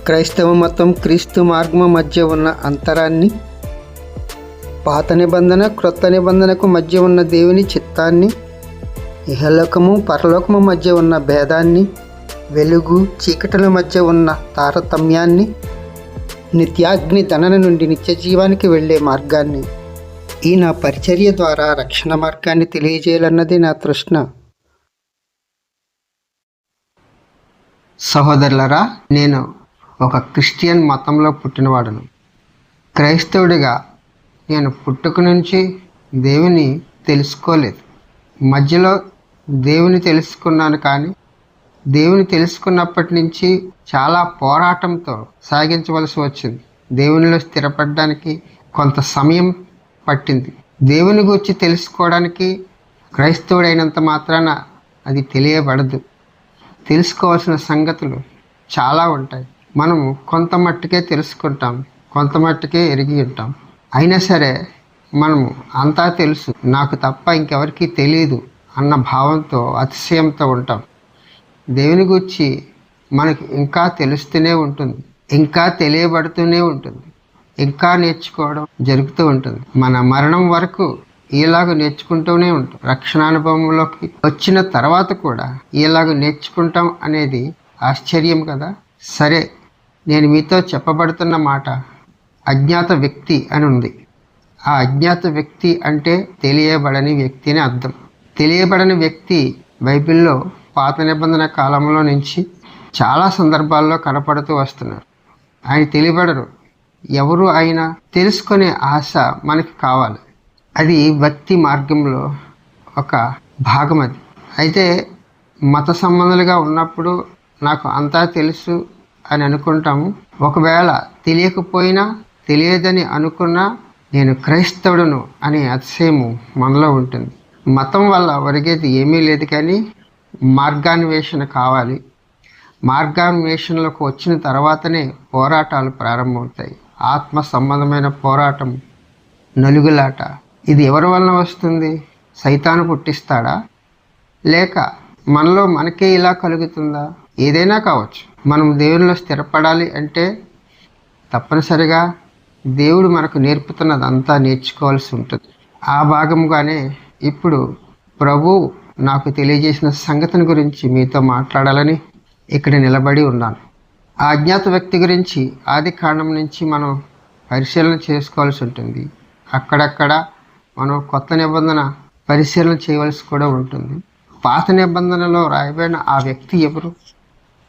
క్రైస్తవ మతం క్రీస్తు మార్గం మధ్య ఉన్న అంతరాన్ని, పాత నిబంధన క్రొత్త నిబంధనకు మధ్య ఉన్న దేవుని చిత్తాన్ని, ఇహలోకము పరలోకము మధ్య ఉన్న భేదాన్ని, వెలుగు చీకటిల మధ్య ఉన్న తారతమ్యాన్ని, నిత్యాగ్ని దండన నుండి నిత్య జీవానికి వెళ్ళే మార్గాన్ని, ఈ నా పరిచర్య ద్వారా రక్షణ మార్గాన్ని తెలియజేయాలన్నది నా తృష్ణ. సహోదరులరా, నేను ఒక క్రిస్టియన్ మతంలో పుట్టినవాడను. క్రైస్తవుడిగా నేను పుట్టుక నుంచి దేవుని తెలుసుకోలేదు. మధ్యలో దేవుని తెలుసుకున్నాను, కానీ దేవుని తెలుసుకున్నప్పటి నుంచి చాలా పోరాటంతో సాగించవలసి వచ్చింది. దేవునిలో స్థిరపడడానికి కొంత సమయం పట్టింది. దేవుని గురించి తెలుసుకోవడానికి క్రైస్తవుడైనంత మాత్రాన అది తెలియబడదు. తెలుసుకోవాల్సిన సంగతులు చాలా ఉంటాయి. మనము కొంత మట్టుకే తెలుసుకుంటాం, కొంత మట్టుకే ఎరిగి ఉంటాం. అయినా సరే మనము అంతా తెలుసు, నాకు తప్ప ఇంకెవరికీ తెలియదు అన్న భావంతో, అతిశయంతో ఉంటాం. దేవుని గురించి మనకు ఇంకా తెలుస్తూనే ఉంటుంది, ఇంకా తెలియబడుతూనే ఉంటుంది, ఇంకా నేర్చుకోవడం జరుగుతూ ఉంటుంది. మన మరణం వరకు ఇలాగ నేర్చుకుంటూనే ఉంటాం. రక్షణానుభవంలోకి వచ్చిన తర్వాత కూడా ఇలాగ నేర్చుకుంటాం అనేది ఆశ్చర్యం కదా. సరే, నేను మీతో చెప్పబడుతున్న మాట అజ్ఞాత వ్యక్తి అని ఉంది. ఆ అజ్ఞాత వ్యక్తి అంటే తెలియబడని వ్యక్తి అని అర్థం. తెలియబడని వ్యక్తి బైబిల్లో పాత నిబంధన కాలంలో నుంచి చాలా సందర్భాల్లో కనపడుతూ వస్తున్నారు. ఆయన తెలియబడరు. ఎవరు అయినా తెలుసుకునే ఆశ మనకి కావాలి. అది భక్తి మార్గంలో ఒక భాగం. అది అయితే మత సంబంధాలుగా ఉన్నప్పుడు నాకు అంతా తెలుసు అని అనుకుంటాము. ఒకవేళ తెలియకపోయినా, తెలియదని అనుకున్నా నేను క్రైస్తవుడును అనే అతిశయము మనలో ఉంటుంది. మతం వల్ల ఒరిగేది ఏమీ లేదు, కానీ మార్గాన్వేషణ కావాలి. మార్గాన్వేషణలోకి వచ్చిన తర్వాతనే పోరాటాలు ప్రారంభమవుతాయి. ఆత్మ సంబంధమైన పోరాటం, నలుగులాట. ఇది ఎవరి వలన వస్తుంది? సైతాను పుట్టిస్తాడా, లేక మనలో మనకే ఇలా కలుగుతుందా? ఏదైనా కావచ్చు. మనం దేవునిలో స్థిరపడాలి అంటే తప్పనిసరిగా దేవుడు మనకు నేర్పుతున్నదంతా నేర్చుకోవాల్సి ఉంటుంది. ఆ భాగంగానే ఇప్పుడు ప్రభు నాకు తెలియజేసిన సంగతిని గురించి మీతో మాట్లాడాలని ఇక్కడ నిలబడి ఉన్నాను. ఆ అజ్ఞాత వ్యక్తి గురించి ఆది కాండం నుంచి మనం పరిశీలన చేసుకోవాల్సి ఉంటుంది. అక్కడక్కడ మనం కొత్త నిబంధన పరిశీలన చేయవలసి కూడా ఉంటుంది. పాత నిబంధనలో రాయబడిన ఆ వ్యక్తి ఎవరు?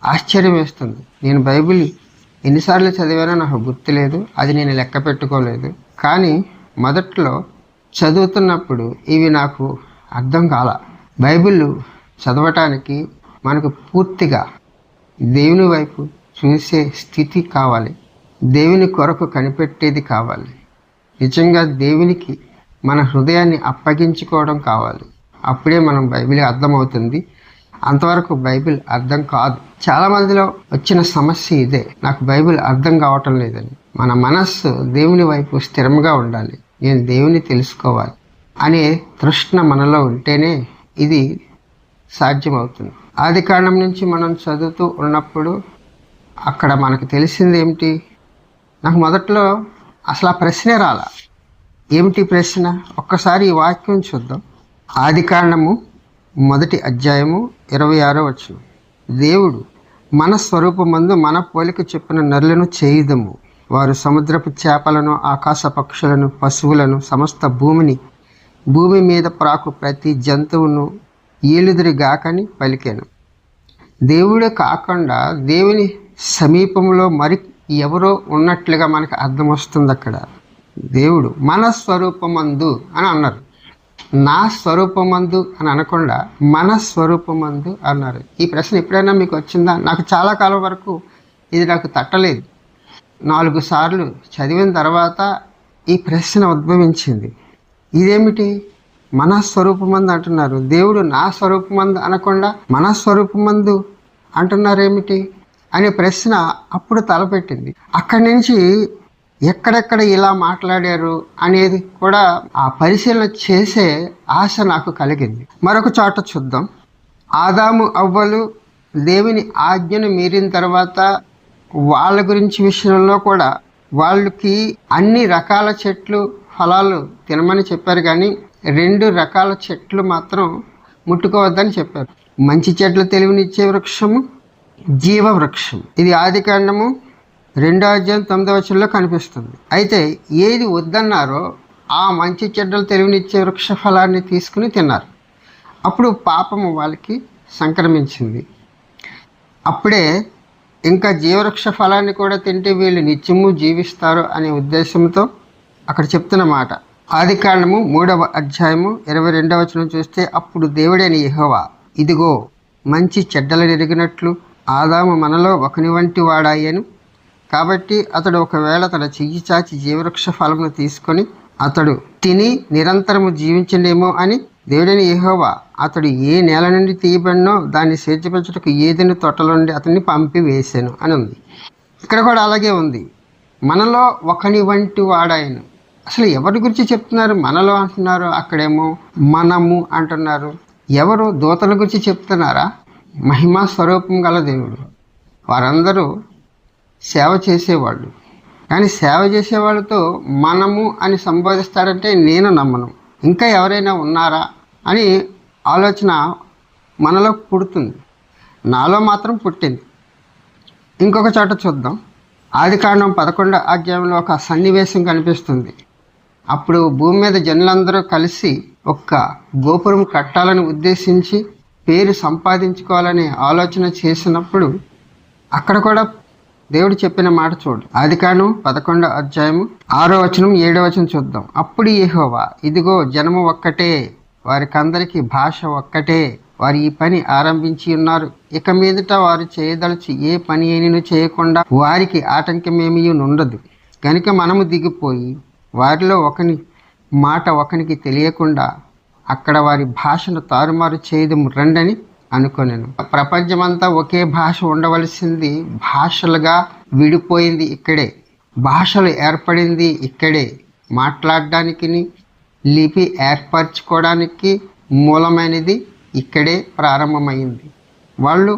ఆశ్చర్యం వేస్తుంది. నేను బైబిల్ ఎన్నిసార్లు చదివానో నాకు గుర్తులేదు, అది నేను లెక్క పెట్టుకోలేదు. కానీ మొదట్లో చదువుతున్నప్పుడు ఇవి నాకు అర్థం కాల. బైబిల్ చదవటానికి మనకు పూర్తిగా దేవుని వైపు చూసే స్థితి కావాలి. దేవుని కొరకు కనిపెట్టేది కావాలి. నిజంగా దేవునికి మన హృదయాన్ని అప్పగించుకోవడం కావాలి. అప్పుడే మనం బైబిల్ అర్థమవుతుంది. అంతవరకు బైబిల్ అర్థం కాదు. చాలామందిలో వచ్చిన సమస్య ఇదే, నాకు బైబిల్ అర్థం కావటం లేదని. మన మనస్సు దేవుని వైపు స్థిరంగా ఉండాలి. నేను దేవుని తెలుసుకోవాలి అనే తృష్ణ మనలో ఉంటేనే ఇది సాధ్యమవుతుంది. ఆది కాండం నుంచి మనం చదువుతూ ఉన్నప్పుడు అక్కడ మనకు తెలిసింది ఏమిటి? నాకు మొదట్లో అసలు ఆ ప్రశ్నే రాలా. ఏమిటి ప్రశ్న? ఒక్కసారి ఈ వాక్యం చూద్దాం. ఆది కాండము 1వ అధ్యాయము 26వ వచనం. దేవుడు మన స్వరూపమందు మన పోలిక చొప్పున నరులను చేయుదము, వారు సముద్రపు చేపలను, ఆకాశ పక్షులను, పశువులను, సమస్త భూమి మీద ప్రాకు ప్రతి జంతువును ఏలుదురుగాకని పలికాను. దేవుడే కాకుండా దేవుని సమీపంలో మరి ఎవరో ఉన్నట్లుగా మనకు అర్థం వస్తుంది. అక్కడ దేవుడు మన స్వరూపమందు అని అన్నారు. నా స్వరూపమందు అని అనకుండా మన స్వరూపమందు అన్నారు. ఈ ప్రశ్న ఎప్పుడైనా మీకు వచ్చిందా? నాకు చాలా కాలం వరకు ఇది నాకు తట్టలేదు. 4 సార్లు చదివిన తర్వాత ఈ ప్రశ్న ఉద్భవించింది. ఇదేమిటి? మన స్వరూపమందు అంటున్నారు, దేవుడు నా స్వరూపమందు అనకుండా మన స్వరూపమందు అంటున్నారేమిటి అనే ప్రశ్న అప్పుడు తలపెట్టింది. అక్కడి నుంచి ఎక్కడెక్కడ ఇలా మాట్లాడారు అనేది కూడా ఆ పరిశీలన చేసే ఆశ నాకు కలిగింది. మరొక చోట చూద్దాం. ఆదాము అవ్వలు దేవుని ఆజ్ఞను మీరిన తర్వాత వాళ్ళ గురించి విషయంలో కూడా వాళ్ళకి అన్ని రకాల చెట్లు ఫలాలు తినమని చెప్పారు, కానీ 2 రకాల చెట్లు మాత్రం ముట్టుకోవద్దని చెప్పారు. మంచి చెట్లు తెలివినిచ్చే వృక్షము, జీవ వృక్షం. ఇది ఆదికాండము 2:9 కనిపిస్తుంది. అయితే ఏది వద్దన్నారో ఆ మంచి చెడ్డలు తెలివినిచ్చే వృక్ష ఫలాన్ని తీసుకుని తిన్నారు. అప్పుడు పాపము వాళ్ళకి సంక్రమించింది. అప్పుడే ఇంకా జీవవృక్ష ఫలాన్ని కూడా తింటే వీళ్ళు నిత్యము జీవిస్తారు అనే ఉద్దేశంతో అక్కడ చెప్తున్న మాట. ఆదికాండము 3:22 చూస్తే, అప్పుడు దేవుడైన యెహోవా, ఇదిగో మంచి చెడ్డలను ఎరిగినట్లు ఆదాము మనలో ఒకని వంటి వాడాయను. కాబట్టి అతడు ఒకవేళ తన చెయ్యి చాచి జీవవృక్ష ఫలమును తీసుకొని అతడు తిని నిరంతరము జీవించలేమో అని దేవుడైన యెహోవా అతడు ఏ నేల నుండి తీయబడినో దాన్ని సేద్యపరచుటకు ఏదైనా తోటలో నుండి అతన్ని పంపివేశాను అని ఉంది. ఇక్కడ కూడా అలాగే ఉంది, మనలో ఒకని వంటి వాడాయను. అసలు ఎవరి గురించి చెప్తున్నారు? మనలో అంటున్నారు, అక్కడేమో మనము అంటున్నారు. ఎవరు? దూతల గురించి చెప్తున్నారా? మహిమా స్వరూపం గల దేవుడు. వారందరూ సేవ చేసేవాళ్ళు, కానీ సేవ చేసేవాళ్ళతో మనము అని సంబోధిస్తాడంటే నేను నమ్మను. ఇంకా ఎవరైనా ఉన్నారా అని ఆలోచన మనలో పుడుతుంది. నాలో మాత్రం పుట్టింది. ఇంకొక చోట చూద్దాం. ఆదికాండం 11 ఒక సన్నివేశం కనిపిస్తుంది. అప్పుడు భూమి మీద జనులందరూ కలిసి ఒక్క గోపురం కట్టాలని ఉద్దేశించి పేరు సంపాదించుకోవాలని ఆలోచన చేసినప్పుడు అక్కడ కూడా దేవుడు చెప్పిన మాట చూడు. ఆదికాండం 11 6 7 చూద్దాం. అప్పుడు యెహోవా, ఇదిగో జనము ఒక్కటే, వారికందరికీ భాష ఒక్కటే, వారు ఈ పని ఆరంభించి ఉన్నారు. ఇక మీదట వారు చేయదలిచి ఏ పని అయినను చేయకుండా వారికి ఆటంకమేమీ ఉండదు. కనుక మనము దిగిపోయి వారిలో ఒకని మాట ఒకనికి తెలియకుండా అక్కడ వారి భాషను తారుమారు చేయడం రండని అనుకోనేను. ప్రపంచమంతా ఒకే భాష ఉండవలసింది భాషలుగా విడిపోయింది ఇక్కడే. భాషలు ఏర్పడింది ఇక్కడే. మాట్లాడడానికి, లిపి ఏర్పరచుకోవడానికి మూలమైనది ఇక్కడే ప్రారంభమైంది. వాళ్ళు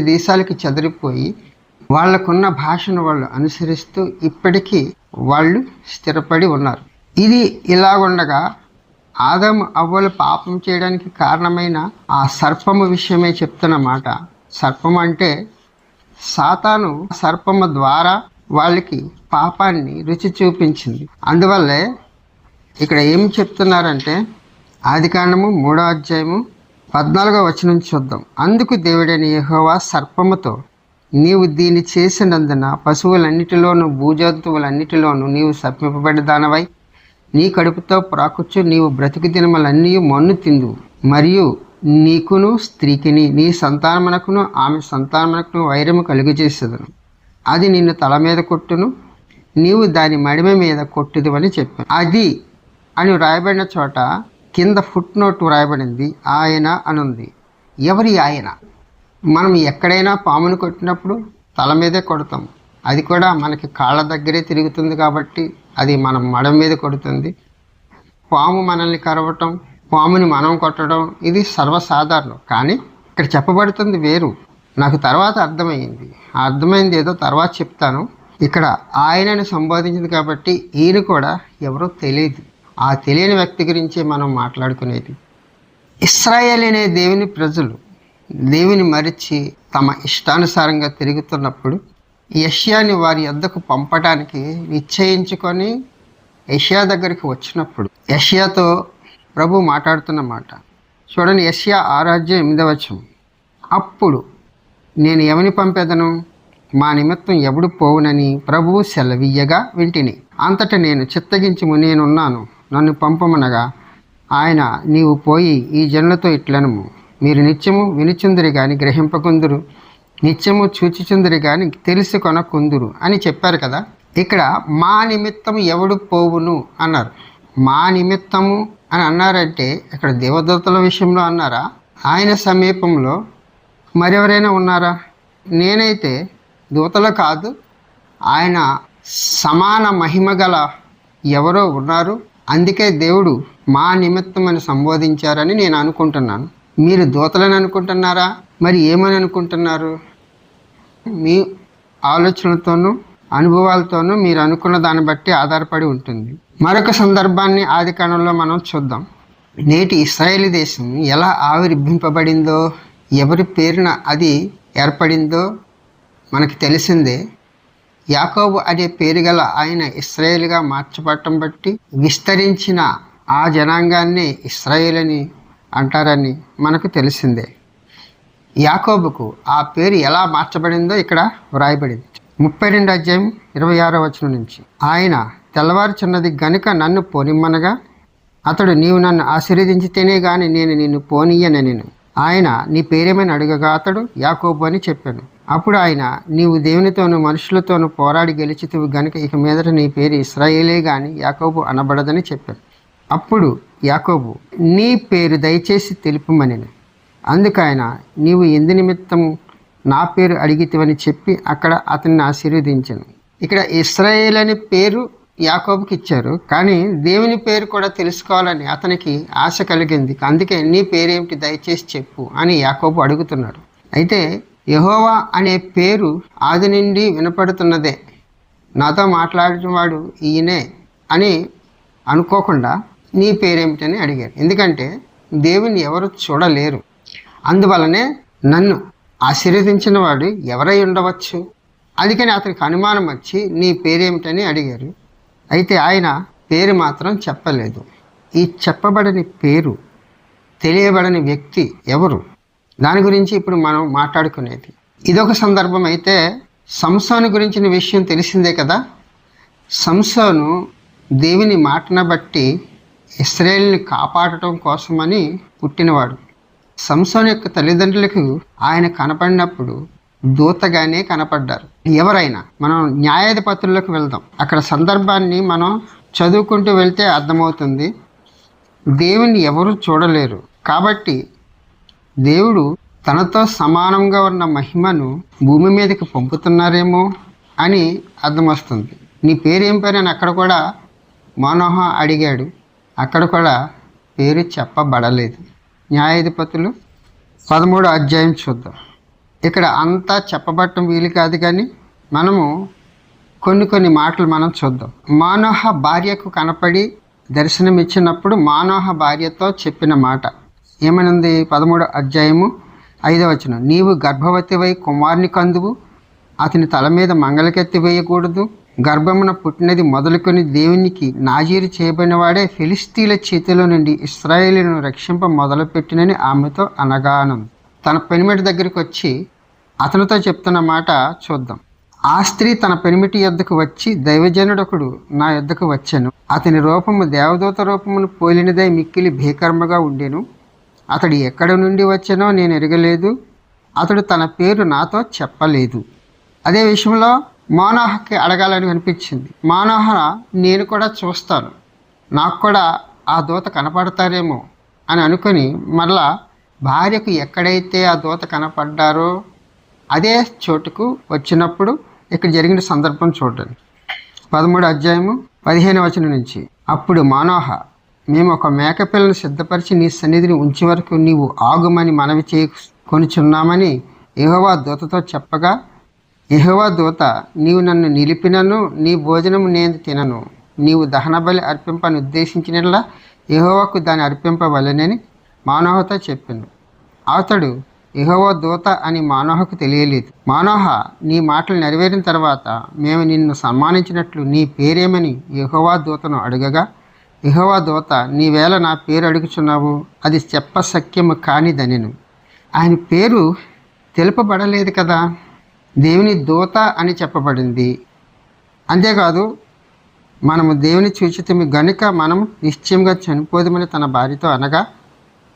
దేశాలకి చెదిరిపోయి వాళ్ళకున్న భాషను వాళ్ళు అనుసరిస్తూ ఇప్పటికీ వాళ్ళు స్థిరపడి ఉన్నారు. ఇది ఇలాగుండగా ఆదాము అవ్వలు పాపం చేయడానికి కారణమైన ఆ సర్పము విషయమే చెప్తున్న మాట. సర్పం అంటే సాతాను సర్పము ద్వారా వాళ్ళకి పాపాన్ని రుచి చూపించింది. అందువల్లే ఇక్కడ ఏం చెప్తున్నారంటే ఆదికాండము 3:14 చూద్దాం. అందుకు దేవుడైన యెహోవా సర్పముతో, నీవు దీన్ని చేసినందున పశువులన్నిటిలోనూ భూజంతువులన్నిటిలోనూ నీవు శపింపబడ్డదానవై నీ కడుపుతో ప్రాకుచ్చు నీవు బ్రతుకు దినములన్నీ మన్ను తిందు, మరియు నీకును స్త్రీకిని నీ సంతానమునకును ఆమె సంతానమునకును వైరము కలుగజేసేదను. అది నిన్ను తల మీద కొట్టును, నీవు దాని మడిమ మీద కొట్టుదు అని చెప్పాను. అది అని రాయబడిన చోట కింద ఫుట్ నోట్ రాయబడింది ఆయన అనుంది. ఎవరి ఆయన? మనం ఎక్కడైనా పామును కొట్టినప్పుడు తల మీదే కొడతాం. అది కూడా మనకి కాళ్ళ దగ్గరే తిరుగుతుంది కాబట్టి అది మనం మడ మీద కొడుతుంది. పాము మనల్ని కరవటం, పాముని మనం కొట్టడం ఇది సర్వసాధారణం. కానీ ఇక్కడ చెప్పబడుతుంది వేరు. నాకు తర్వాత అర్థమైంది. ఆ అర్థమైంది ఏదో తర్వాత చెప్తాను. ఇక్కడ ఆయనని సంబోధించింది కాబట్టి ఈయన కూడా ఎవరో తెలియదు. ఆ తెలియని వ్యక్తి గురించే మనం మాట్లాడుకునేది. ఇశ్రాయేలు అనే దేవుని ప్రజలు దేవుని మరిచి తమ ఇష్టానుసారంగా తిరుగుతున్నప్పుడు యెషయాని వారి యొద్దకు పంపడానికి నిశ్చయించుకొని యెషయా దగ్గరికి వచ్చినప్పుడు యెషయాతో ప్రభు మాట్లాడుతున్న మాట చూడండి. యెషయా 6:8 అప్పుడు నేను ఎవని పంపేదను, మా నిమిత్తం ఎవడు పోవునని ప్రభువు సెలవీయగా వింటిని. అంతటా నేను చిత్తగించుము, నేనున్నాను, నన్ను పంపమనగా ఆయన, నీవు పోయి ఈ జనులతో ఇట్లనుము, మీరు నిత్యము వినుచుందరి కానీ గ్రహింపకుందురు, నిత్యము చూచుచుందరి కానీ తెలిసి కొనకుందురు అని చెప్పారు కదా. ఇక్కడ మా నిమిత్తం ఎవడు పోవును అన్నారు. మా నిమిత్తము అని అన్నారంటే ఇక్కడ దేవదూతల విషయంలో అన్నారా? ఆయన సమీపంలో మరెవరైనా ఉన్నారా? నేనైతే దూతలు కాదు, ఆయన సమాన మహిమ గల ఎవరో ఉన్నారు. అందుకే దేవుడు మా నిమిత్తం అని సంబోధించారని నేను అనుకుంటున్నాను. మీరు దూతలని అనుకుంటున్నారా? మరి ఏమని అనుకుంటున్నారు? ఆలోచనలతోనూ అనుభవాలతోనూ మీరు అనుకున్న దాన్ని బట్టి ఆధారపడి ఉంటుంది. మరొక సందర్భాన్ని ఆదికాండంలో మనం చూద్దాం. నేటి ఇశ్రాయేలు దేశం ఎలా ఆవిర్భింపబడిందో, ఎవరి పేరున అది ఏర్పడిందో మనకి తెలిసిందే. యాకోబు అనే పేరు గల ఆయన ఇశ్రాయేలుగా మార్చబడటం బట్టి విస్తరించిన ఆ జనాంగాన్ని ఇశ్రాయేల్ అని అంటారని మనకు తెలిసిందే. యాకోబుకు ఆ పేరు ఎలా మార్చబడిందో ఇక్కడ వ్రాయబడింది. 32 అధ్యాయం 26వ వచనం నుంచి, ఆయన తెల్లవారుచున్నది గనుక నన్ను పోనిమ్మనగా అతడు, నీవు నన్ను ఆశీర్వదించితేనే గాని నేను నిన్ను పోనీయనెను. ఆయన, నీ పేరేమని అడగగా అతడు యాకోబు అని చెప్పాను. అప్పుడు ఆయన, నీవు దేవునితోనూ మనుషులతోనూ పోరాడి గెలిచితివి గనుక ఇక మీదట నీ పేరు ఇశ్రాయేలే గాని యాకోబు అనబడదని చెప్పాను. అప్పుడు యాకోబు, నీ పేరు దయచేసి తెలుపుమనెను. అందుకు ఆయన, నీవు ఎందు నిమిత్తము నా పేరు అడిగితివని చెప్పి అక్కడ అతన్ని ఆశీర్వదించాను. ఇక్కడ ఇశ్రాయేల్ అనే పేరు యాకోబుకి ఇచ్చారు, కానీ దేవుని పేరు కూడా తెలుసుకోవాలని అతనికి ఆశ కలిగింది. అందుకే నీ పేరేమిటి దయచేసి చెప్పు అని యాకోబు అడుగుతున్నాడు. అయితే యెహోవా అనే పేరు ఆది నుండి వినపడుతున్నదే, నాతో మాట్లాడినవాడు ఈయనే అని అనుకోకుండా నీ పేరేమిటని అడిగారు. ఎందుకంటే దేవుని ఎవరు చూడలేరు. అందువలనే నన్ను ఆశీర్వదించిన వాడు ఎవరై ఉండవచ్చు. అందుకని అతనికి అనుమానం వచ్చి నీ పేరేమిటని అడిగారు. అయితే ఆయన పేరు మాత్రం చెప్పలేదు. ఈ చెప్పబడని పేరు, తెలియబడని వ్యక్తి ఎవరు, దాని గురించి ఇప్పుడు మనం మాట్లాడుకునేది. ఇదొక సందర్భం. అయితే సంసోను గురించిన విషయం తెలిసిందే కదా. సంసోను దేవుని మాటను బట్టి ఇశ్రాయేలుని కాపాడటం కోసమని పుట్టినవాడు. సంసోను యొక్క తల్లిదండ్రులకు ఆయన కనపడినప్పుడు దూతగానే కనపడ్డారు. ఎవరైనా మనం న్యాయాధిపతులకు వెళ్దాం, అక్కడ సందర్భాన్ని మనం చదువుకుంటూ వెళ్తే అర్థమవుతుంది. దేవుని ఎవరు చూడలేరు కాబట్టి దేవుడు తనతో సమానంగా ఉన్న మహిమను భూమి మీదకి పంపుతున్నారేమో అని అర్థం వస్తుంది. నీ పేరేం పేరు అని అక్కడ కూడా మనోహ అడిగాడు. అక్కడ కూడా పేరు చెప్పబడలేదు. న్యాయాధిపతులు 13వ అధ్యాయం చూద్దాం. ఇక్కడ అంతా చెప్పబడటం వీలు కాదు, కానీ మనము కొన్ని మాటలు మనం చూద్దాం. మానోహ భార్యకు కనపడి దర్శనమిచ్చినప్పుడు మానోహ భార్యతో చెప్పిన మాట ఏమనుంది? 13వ అధ్యాయము 5వ వచనం, నీవు గర్భవతివై కుమారుని కందువు, అతని తల మీద మంగళకెత్తి వేయకూడదు. గర్భమున పుట్టినది మొదలుకొని దేవునికి నాజీరు చేయబడిన వాడే ఫిలిస్తీన్ల చేతిలో నుండి ఇశ్రాయేలును రక్షింప మొదలుపెట్టినని ఆమెతో అనగాను. తన పెనిమిటి దగ్గరికి వచ్చి అతనితో చెప్తున్న మాట చూద్దాం. ఆ స్త్రీ తన పెనిమిటి యొద్దకు వచ్చి, దైవజనుడొకడు నా యొద్దకు వచ్చెను, అతని రూపము దేవదూత రూపమును పోలినదై మిక్కిలి భీకరముగా ఉండెను. అతడు ఎక్కడ నుండి వచ్చెనో నేను ఎరగలేదు. అతడు తన పేరు నాతో చెప్పలేదు. అదే విషయంలో మానోహకి అడగాలని అనిపించింది. మానోహ, నేను కూడా చూస్తాను, నాకు కూడా ఆ దూత కనపడతారేమో అని అనుకుని మరలా భార్యకు ఎక్కడైతే ఆ దూత కనపడ్డారో అదే చోటుకు వచ్చినప్పుడు ఇక్కడ జరిగిన సందర్భం చూడండి. 13వ అధ్యాయము 15వ వచనం నుంచి, అప్పుడు మానోహ, మేము ఒక మేకపిల్లను సిద్ధపరిచి నీ సన్నిధిని ఉంచే వరకు నీవు ఆగుమని మనవి చేసుకొనిచున్నామని యెహోవా దూతతో చెప్పగా, యెహోవా దూత, నీవు నన్ను నిలిపినను నీ భోజనము నేను తినను. నీవు దహనబలి అర్పింపని ఉద్దేశించినట్లా యెహోవాకు దాన్ని అర్పింపవలెనని మానోహతో చెప్పాను. అతడు యెహోవా దూత అని మానోహకు తెలియలేదు. మానోహ, నీ మాటలు నెరవేరిన తర్వాత మేము నిన్ను సన్మానించినట్లు నీ పేరేమని యెహోవా దూతను అడగగా, యెహోవా దూత, నీవేళ నా పేరు అడుగుచున్నావు, అది చెప్పశక్యము కానిదనెను. ఆయన పేరు తెలుపబడలేదు కదా, దేవుని దూత అని చెప్పబడింది. అంతేకాదు, మనము దేవుని చూచితిమి గనుక మనం నిశ్చయంగా చనిపోదుమని తన భార్యతో అనగా,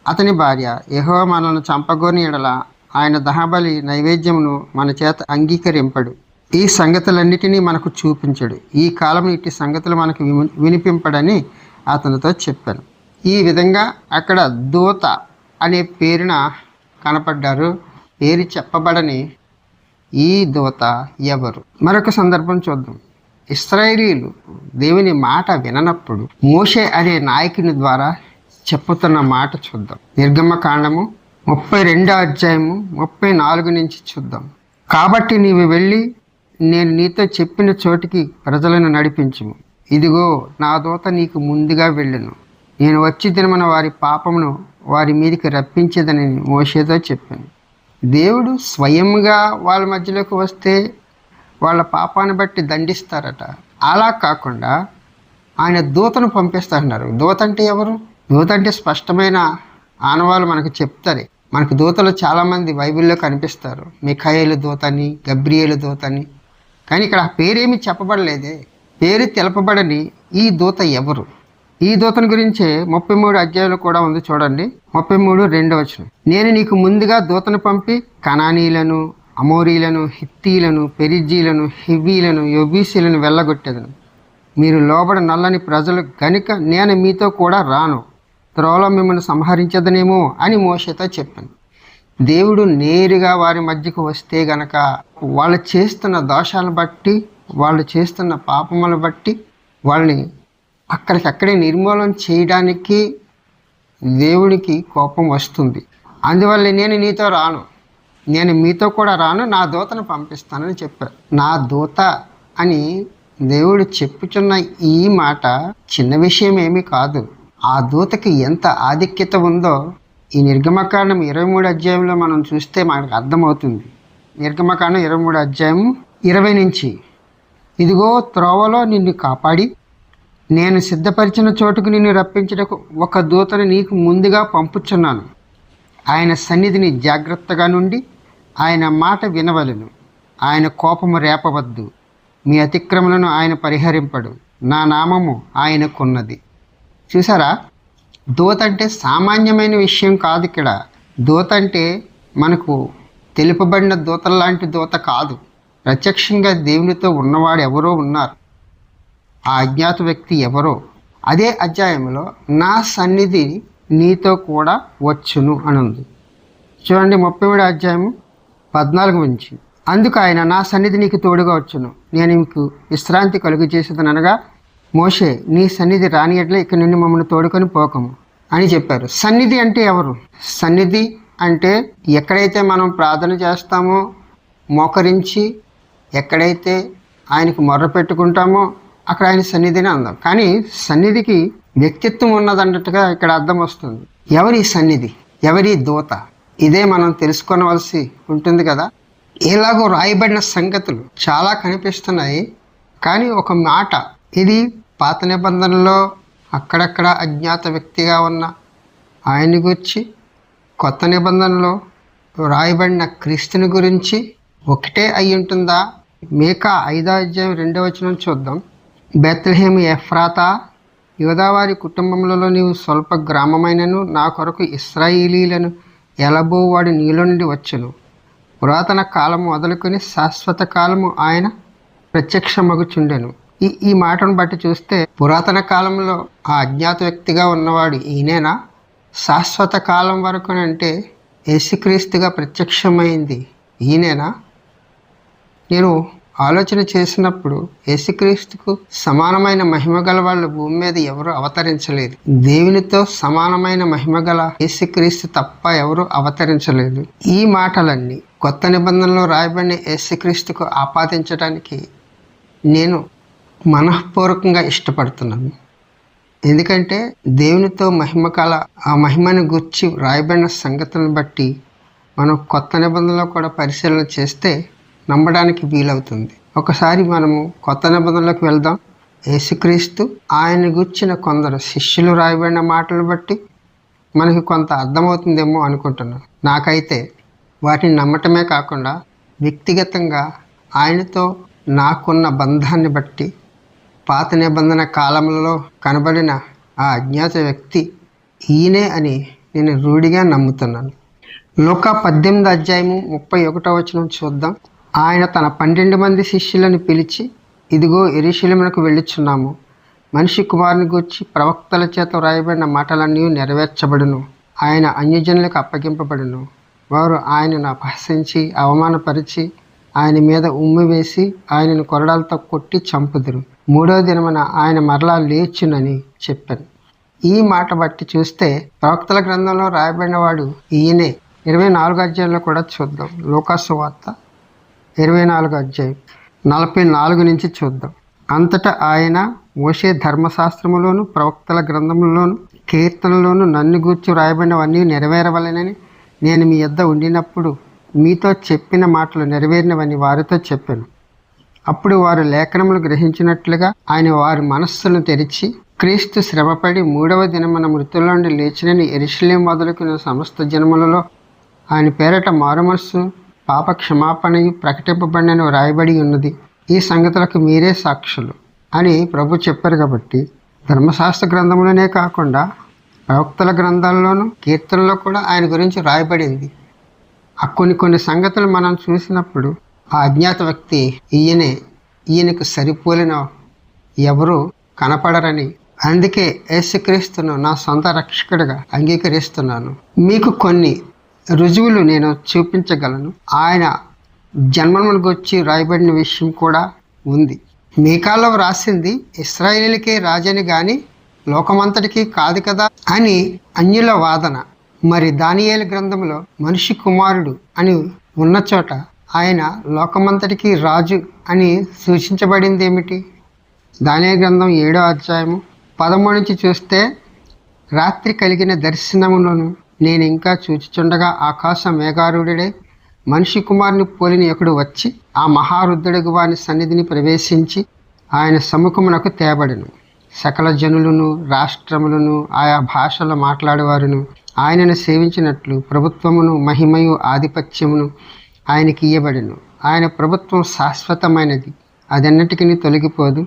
అతని భార్య, యెహోవా మనల్ని చంపగోని ఎడల ఆయన దహబలి నైవేద్యమును మన చేత అంగీకరింపడు, ఈ సంగతులన్నిటినీ మనకు చూపించడు, ఈ కాలం ఇట్టి సంగతులు మనకు వినిపింపడని అతనితో చెప్పాను. ఈ విధంగా అక్కడ దూత అనే పేరున కనపడ్డారు. పేరు చెప్పబడని ఈ దూత ఎవరు? మరొక సందర్భం చూద్దాం. ఇశ్రాయేలీయులు దేవుని మాట విననప్పుడు మోషే అనే నాయకుని ద్వారా చెప్పుతున్న మాట చూద్దాం. నిర్గమకాండము 32వ అధ్యాయము 34 నుంచి చూద్దాం. కాబట్టి నీవు వెళ్ళి నేను నీతో చెప్పిన చోటికి ప్రజలను నడిపించుము. ఇదిగో నా దూత నీకు ముందుగా వెళ్ళును. నేను వచ్చి దినమున వారి పాపమును వారి మీదకి రప్పించేదని మోషేతో చెప్పాను. దేవుడు స్వయంగా వాళ్ళ మధ్యలోకి వస్తే వాళ్ళ పాపాన్ని బట్టి దండిస్తారట. అలా కాకుండా ఆయన దూతను పంపిస్తారన్నారు. దూత అంటే ఎవరు? దూత అంటే స్పష్టమైన ఆనవాళ్ళు మనకు చెప్తారు. మనకు దూతలు చాలామంది బైబిల్లో కనిపిస్తారు. మిఖాయేలు దూతని, గబ్రియేలు దూతని. కానీ ఇక్కడ పేరేమీ చెప్పబడలేదే. పేరు తెలపబడని ఈ దూత ఎవరు? ఈ దూతని గురించే 33 అధ్యాయంలో కూడా ఉంది, చూడండి. 33:2 నేను నీకు ముందుగా దూతను పంపి కనానీలను, అమోరీలను, హిత్తీలను, పెరిజీలను, హివ్వీలను, యొబీసీలను వెళ్ళగొట్టేదను. మీరు లోబడ నల్లని ప్రజలు గనుక నేను మీతో కూడా రాను, త్రోవలో మిమ్మల్ని సంహరించదనేమో అని మోషేతో చెప్పాను. దేవుడు నేరుగా వారి మధ్యకు వస్తే గనక వాళ్ళు చేస్తున్న దోషాలను బట్టి, వాళ్ళు చేస్తున్న పాపములను బట్టి వాళ్ళని అక్కడికక్కడే నిర్మూలన చేయడానికి దేవుడికి కోపం వస్తుంది. అందువల్ల నేను నీతో రాను, నేను మీతో కూడా రాను, నా దూతను పంపిస్తానని చెప్పారు. నా దూత అని దేవుడు చెప్పుచున్న ఈ మాట చిన్న విషయం ఏమీ కాదు. ఆ దూతకి ఎంత ఆధిక్యత ఉందో ఈ నిర్గమకాండం 23 అధ్యాయంలో మనం చూస్తే మనకు అర్థమవుతుంది. నిర్గమకాండం 23 అధ్యాయం 20 నుంచి, ఇదిగో త్రోవలో నిన్ను కాపాడి నేను సిద్ధపరిచిన చోటుకు నిన్ను రప్పించటకు ఒక దూతను నీకు ముందుగా పంపుచున్నాను. ఆయన సన్నిధిని జాగ్రత్తగా నుండి ఆయన మాట వినవలెను. ఆయన కోపము రేపవద్దు. మీ అతిక్రమలను ఆయన పరిహరింపడు. నా నామము ఆయనకున్నది. చూసారా, దూత అంటే సామాన్యమైన విషయం కాదు. ఇక్కడ దూత అంటే మనకు తెలుపబడిన దూతల లాంటి దూత కాదు. ప్రత్యక్షంగా దేవునితో ఉన్నవాడు ఎవరో ఉన్నారు. ఆ అజ్ఞాత వ్యక్తి ఎవరో. అదే అధ్యాయంలో నా సన్నిధి నీతో కూడా వచ్చును అని ఉంది. చూడండి, 33 అధ్యాయము 14 నుంచి, అందుకు ఆయన నా సన్నిధి నీకు తోడుగా వచ్చును, నేను నీకు విశ్రాంతి కలుగు చేసేదనగా మోషే నీ సన్నిధి రాని ఎట్లా ఇక్కడ నుండి మమ్మల్ని తోడుకొని పోకము అని చెప్పారు. సన్నిధి అంటే ఎవరు? సన్నిధి అంటే ఎక్కడైతే మనం ప్రార్థన చేస్తామో, మోకరించి ఎక్కడైతే ఆయనకు మొర్ర పెట్టుకుంటామో అక్కడ ఆయన సన్నిధిని అందాం. కానీ సన్నిధికి వ్యక్తిత్వం ఉన్నదన్నట్టుగా ఇక్కడ అర్థం వస్తుంది. ఎవరి సన్నిధి, ఎవరి దూత, ఇదే మనం తెలుసుకోవలసి ఉంటుంది కదా. ఎలాగో రాయబడిన సంగతులు చాలా కనిపిస్తున్నాయి. కానీ ఒక మాట, ఇది పాత నిబంధనలో అక్కడక్కడ అజ్ఞాత వ్యక్తిగా ఉన్న ఆయన గురించి, కొత్త నిబంధనలో రాయబడిన క్రీస్తుని గురించి ఒకటే అయి ఉంటుందా? మీకా 5వ అధ్యాయం 2వ వచనం చూద్దాం. బెత్లెహేము ఎఫ్రాతా, యూదావారి కుటుంబములలో నీవు స్వల్ప గ్రామమైనను నా కొరకు ఇశ్రాయేలీలను ఎలబోవాడు నీలో నుండి వచ్చును. పురాతన కాలము మొదలుకొని శాశ్వత కాలము ఆయన ప్రత్యక్షమగుచుండెను. ఈ మాటను బట్టి చూస్తే పురాతన కాలంలో ఆ అజ్ఞాత వ్యక్తిగా ఉన్నవాడు ఈయనేనా? శాశ్వత కాలం వరకు అంటే యేసుక్రీస్తుగా ప్రత్యక్షమైంది ఈయనేనా? నేను ఆలోచన చేసినప్పుడు యేసుక్రీస్తుకు సమానమైన మహిమ గల వాళ్ళు భూమి మీద ఎవరు అవతరించలేదు. దేవునితో సమానమైన మహిమ గల యేసుక్రీస్తు తప్ప ఎవరు అవతరించలేదు. ఈ మాటలన్నీ కొత్త నిబంధనలో రాయబడిన యేసుక్రీస్తుకు ఆపాదించడానికి నేను మనఃపూర్వకంగా ఇష్టపడుతున్నాను. ఎందుకంటే దేవునితో మహిమ కల ఆ మహిమను గుర్చి రాయబడిన సంగతులను బట్టి మనం కొత్త నిబంధనలో కూడా పరిశీలన చేస్తే నమ్మడానికి వీలవుతుంది. ఒకసారి మనము కొత్త నిబంధనలోకి వెళ్దాం. యేసుక్రీస్తు ఆయన గుర్చిన కొందరు శిష్యులు రాయబడిన మాటలు బట్టి మనకి కొంత అర్థమవుతుందేమో అనుకుంటున్నాను. నాకైతే వాటిని నమ్మటమే కాకుండా వ్యక్తిగతంగా ఆయనతో నాకున్న బంధాన్ని బట్టి పాత నిబంధన కాలంలో కనబడిన ఆ అజ్ఞాత వ్యక్తి ఈయనే అని నేను రూఢిగా నమ్ముతున్నాను. లూకా 18వ అధ్యాయము 31వ వచనం చూద్దాం. ఆయన తన 12 మంది శిష్యులను పిలిచి, ఇదిగో యెరూషలేమునకు వెళ్ళుచున్నాము, మనిషి కుమారుని గూర్చి ప్రవక్తల చేత వ్రాయబడిన మాటలన్నీ నెరవేర్చబడును. ఆయన అన్యజనులకు అప్పగింపబడును. వారు ఆయనను అపహసించి అవమానపరిచి ఆయన మీద ఉమ్మి వేసి ఆయనను కొరడాలతో కొట్టి చంపుదురు. 3వ దినమున ఆయన మరలా లేచునని చెప్పాను. ఈ మాట బట్టి చూస్తే ప్రవక్తల గ్రంథంలో రాయబడిన వాడు ఈయనే. 24వ అధ్యాయంలో కూడా చూద్దాం. లూకా సువార్త 24వ అధ్యాయం 44 నుంచి చూద్దాం. అంతటా ఆయన మోషే ధర్మశాస్త్రములోను ప్రవక్తల గ్రంథములోను కీర్తనలోను నన్ను గూర్చి వ్రాయబడినవన్నీ నెరవేరవలెనని నేను మీ యొద్ద ఉండినప్పుడు మీతో చెప్పిన మాటలు నెరవేరినవని వారితో చెప్పాను. అప్పుడు వారు లేఖనములు గ్రహించినట్లుగా ఆయన వారి మనస్సును తెరిచి, క్రీస్తు శ్రమపడి 3వ దినమున మృతుల నుండి లేచినని యెరూషలేము మొదలుకున్న సమస్త జనములలో ఆయన పేరట మారుమనస్సు పాప క్షమాపణయు ప్రకటింపబడినని వ్రాయబడి ఉన్నది. ఈ సంగతులకు మీరే సాక్షులు అని ప్రభు చెప్పారు. కాబట్టి ధర్మశాస్త్ర గ్రంథంలోనే కాకుండా ప్రవక్తల గ్రంథాల్లోనూ కీర్తనలో కూడా ఆయన గురించి రాయబడింది. ఆ కొన్ని సంగతులు మనం చూసినప్పుడు ఆ అజ్ఞాత వ్యక్తి ఈయనకు సరిపోలిన ఎవరు కనపడరని, అందుకే యేసుక్రీస్తును నా సొంత రక్షకుడిగా అంగీకరిస్తున్నాను. మీకు కొన్ని రుజువులు నేను చూపించగలను. ఆయన జన్మను గురించి రాయబడిన విషయం కూడా ఉంది. మీకాలో వ్రాసింది ఇశ్రాయేలుకే రాజని గాని లోకమంతటికి కాదు కదా అని అన్యుల వాదన. మరి దానియేలు గ్రంథంలో మనిషి కుమారుడు అని ఉన్న చోట ఆయన లోకమంతటికి రాజు అని సూచించబడింది ఏమిటి? దానియేలు గ్రంథం 7వ అధ్యాయము 13 నుంచి చూస్తే, రాత్రి కలిగిన దర్శనములను నేను ఇంకా చూచుచుండగా ఆకాశ మేఘారూఢుడై మనిషి కుమారుని పోలిన ఒకడు వచ్చి ఆ మహారుద్ధుడుగు వాని సన్నిధిని ప్రవేశించి ఆయన సముఖమునకు తేబడెను. సకల జనులను రాష్ట్రములను ఆయా భాషలో మాట్లాడేవారును ఆయనను సేవించినట్లు ప్రభుత్వమును మహిమయు ఆధిపత్యమును ఆయనకి ఇయ్యబడెను. ఆయన ప్రభుత్వం శాశ్వతమైనది, అదెన్నటికీ తొలగిపోదు.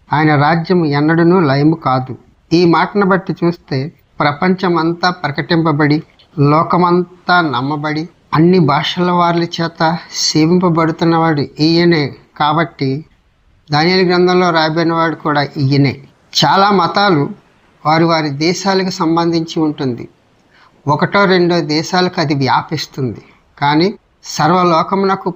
ఆయన రాజ్యము ఎన్నడూనూ లయము కాదు. ఈ మాటను బట్టి చూస్తే ప్రపంచమంతా ప్రకటింపబడి లోకమంతా నమ్మబడి అన్ని భాషల వారి చేత సేవింపబడుతున్నవాడు ఈయనే. కాబట్టి దానియేలు గ్రంథంలో రాయబడినవాడు కూడా ఈయనే. చాలా మతాలు వారి దేశాలకు సంబంధించి ఉంటుంది. 1, 2 దేశాలకు అది వ్యాపిస్తుంది. కానీ సర్వలోకమునకు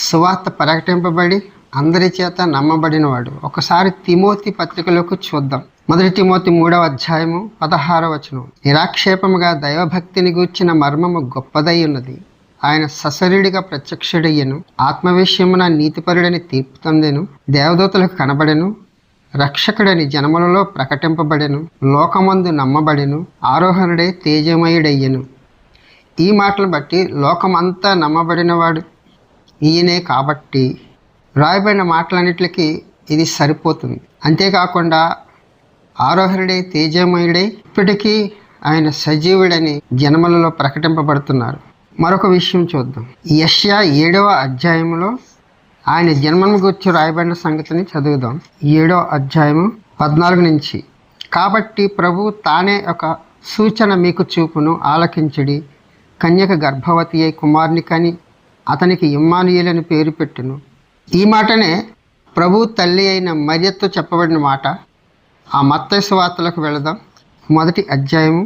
సువార్త ప్రకటింపబడి అందరి చేత నమ్మబడినవాడు. ఒకసారి తిమోతి పత్రికలోకి చూద్దాం. 1 తిమోతి 3వ అధ్యాయము 16వ వచనం. నిరాక్షేపముగా దైవభక్తిని గూర్చిన మర్మము గొప్పదై ఉన్నది. ఆయన సశరీరుడిగా ప్రత్యక్షుడయ్యను, ఆత్మవిషయమున నీతిపరుడని తీర్పు పొందెను, దేవదూతలకు కనబడెను, రక్షకుడని జనములలో ప్రకటింపబడెను, లోకమందు నమ్మబడెను, ఆరోహణుడై తేజమయుడయ్యను. ఈ మాటలు బట్టి లోకమంతా నమ్మబడినవాడు ఈయనే. కాబట్టి రాయబడిన మాటలన్నిటికీ ఇది సరిపోతుంది. అంతేకాకుండా ఆరోహణుడై తేజమయుడై ఇప్పటికీ ఆయన సజీవుడని జనములలో ప్రకటింపబడుతున్నారు. మరొక విషయం చూద్దాం. యెషయా 7వ అధ్యాయంలో ఆయన జన్మను గురించి రాయబడిన సంగతిని చదువుదాం. 7వ అధ్యాయము 14 నుంచి. కాబట్టి ప్రభు తానే ఒక సూచన మీకు చూపును, ఆలకించుడి. కన్యక గర్భవతి అయి కుమారుని కని అతనికి ఇమ్మానుయేలు అని పేరు పెట్టును. ఈ మాటనే ప్రభు తల్లి అయిన మరియతో చెప్పబడిన మాట. ఆ మత్తయి సువార్తలకు వెళదాం. 1వ అధ్యాయము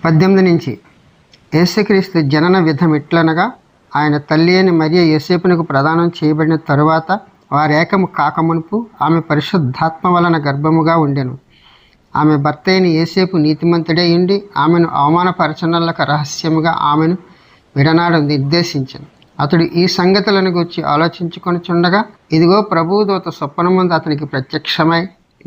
18 నుంచి. యేసుక్రీస్తు జనన విధం ఎట్లనగా, ఆయన తల్లి అయిన మరియ యోసేపునకు ప్రదానం చేయబడిన తరువాత వారేకము కాకమునుపు ఆమె పరిశుద్ధాత్మ వలన గర్భముగా ఉండెను. ఆమె భర్త అయిన యోసేపు నీతిమంతుడై ఉండి ఆమెను అవమానపరచనలకు రహస్యముగా ఆమెను విడనాడు నిర్దేశించను. అతడు ఈ సంగతులను గురించి ఆలోచించుకొనిచుండగా, ఇదిగో ప్రభువు దూత స్వప్నమందు అతనికి ప్రత్యక్షమై,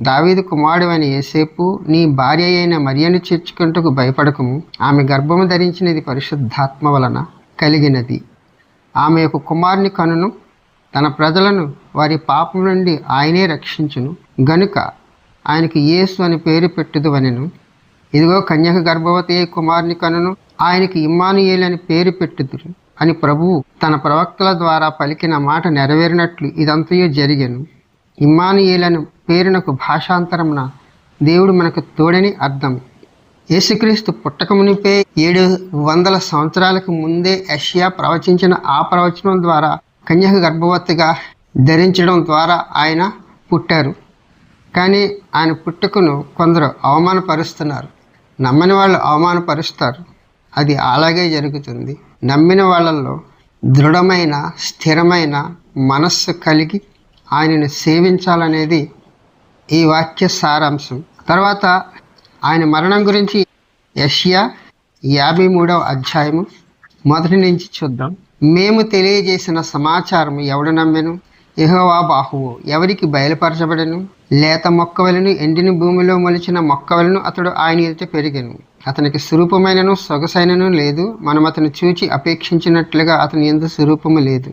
దావీదు కుమారుడైన యోసేపు, నీ భార్య అయిన మరియను చేర్చుకుంటకు భయపడకము. ఆమె గర్భము ధరించినది పరిశుద్ధాత్మ వలన కలిగినది. ఆమె ఒక కుమారుని కనును, తన ప్రజలను వారి పాపం నుండి ఆయనే రక్షించును గనుక ఆయనకు యేసు అని పేరు పెట్టుదువనెను. ఇదిగో కన్యక గర్భవతి అయి కుమారుని కనును, ఆయనకి ఇమ్మానుయేలు అని పేరు పెట్టుదురు అని ప్రభువు తన ప్రవక్తల ద్వారా పలికిన మాట నెరవేరినట్లు ఇదంతయు జరిగెను. ఇమ్మానుయేలను పేరునకు భాషాంతరమున దేవుడు మనకు తోడని అర్థం. యేసుక్రీస్తు పుట్టకమునిపే 700 సంవత్సరాలకు ముందే యెషయా ప్రవచించిన ఆ ప్రవచనం ద్వారా కన్యక గర్భవతిగా ధరించడం ద్వారా ఆయన పుట్టారు. కానీ ఆయన పుట్టుకను కొందరు అవమానపరుస్తున్నారు. నమ్మని వాళ్ళు అవమానపరుస్తారు. అది అలాగే జరుగుతుంది. నమ్మిన వాళ్ళల్లో దృఢమైన స్థిరమైన మనస్సు కలిగి ఆయనను సేవించాలనేది ఈ వాక్య సారాంశం. తర్వాత ఆయన మరణం గురించి యెషయా 53వ అధ్యాయము 1 నుంచి చూద్దాం. మేము తెలియజేసిన సమాచారం ఎవడు నమ్మెను? యెహోవా బాహువు ఎవరికి బయలుపరచబడెను? లేత మొక్క వలెను ఎండిన భూమిలో మొలిచిన మొక్క వలెను అతడు ఆయన ఎదుట పెరిగెను. అతనికి స్వరూపమైనను సొగసైనను లేదు, మనం అతను చూచి అపేక్షించినట్లుగా అతని యందు స్వరూపము లేదు.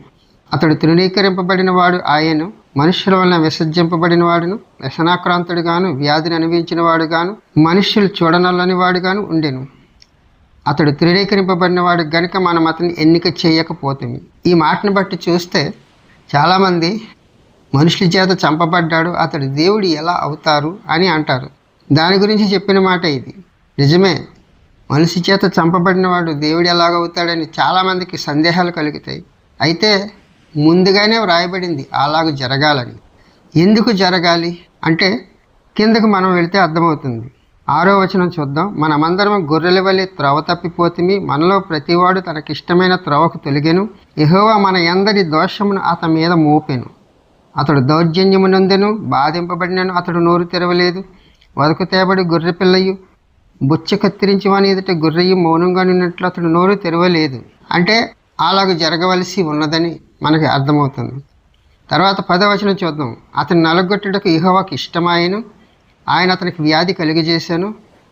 అతడు తృణీకరింపబడిన వాడు ఆయను, మనుష్యుల వలన విసర్జింపబడిన వాడును, వ్యసనాక్రాంతుడుగాను వ్యాధిని అనుభవించిన వాడుగాను మనుష్యులు చూడనల్లని వాడుగాను ఉండెను. అతడు తృణీకరింపబడిన వాడు గనుక మనం అతన్ని ఎన్నిక చేయకపోతుంది. ఈ మాటను బట్టి చూస్తే చాలామంది మనుషుల చేత చంపబడ్డాడు, అతడు దేవుడు ఎలా అవుతారు అని అంటారు. దాని గురించి చెప్పిన మాట ఇది. నిజమే, మనిషి చేత చంపబడిన వాడు దేవుడు ఎలాగవుతాడని చాలామందికి సందేహాలు కలుగుతాయి. అయితే ముందుగానే వ్రాయబడింది అలాగ జరగాలని. ఎందుకు జరగాలి అంటే కిందకు మనం వెళితే అర్థమవుతుంది. 6వ వచనం చూద్దాం. మనమందరం గొర్రెల వలె త్రోవ తప్పిపోతిమి, మనలో ప్రతివాడు తనకిష్టమైన త్రోవకు తొలగెను. యెహోవా మన అందరి దోషమును అతని మీద మోపెను. అతడు దౌర్జన్యమునందెను, బాధింపబడినను అతడు నోరు తెరవలేదు. వదకు తేబడి గొర్రె పిల్లయు బుచ్చ కత్తిరించి వాని ఎదుట గొర్రెయు మౌనంగా నిన్నట్లు అతడు నోరు తెరవలేదు. అంటే అలాగ జరగవలసి ఉన్నదని మనకి అర్థమవుతుంది. తర్వాత 10వ వచనం చూద్దాం. అతని నలగొట్టుటకు యెహోవాకు ఇష్టమాయెను, ఆయన అతనికి వ్యాధి కలిగజేశాను.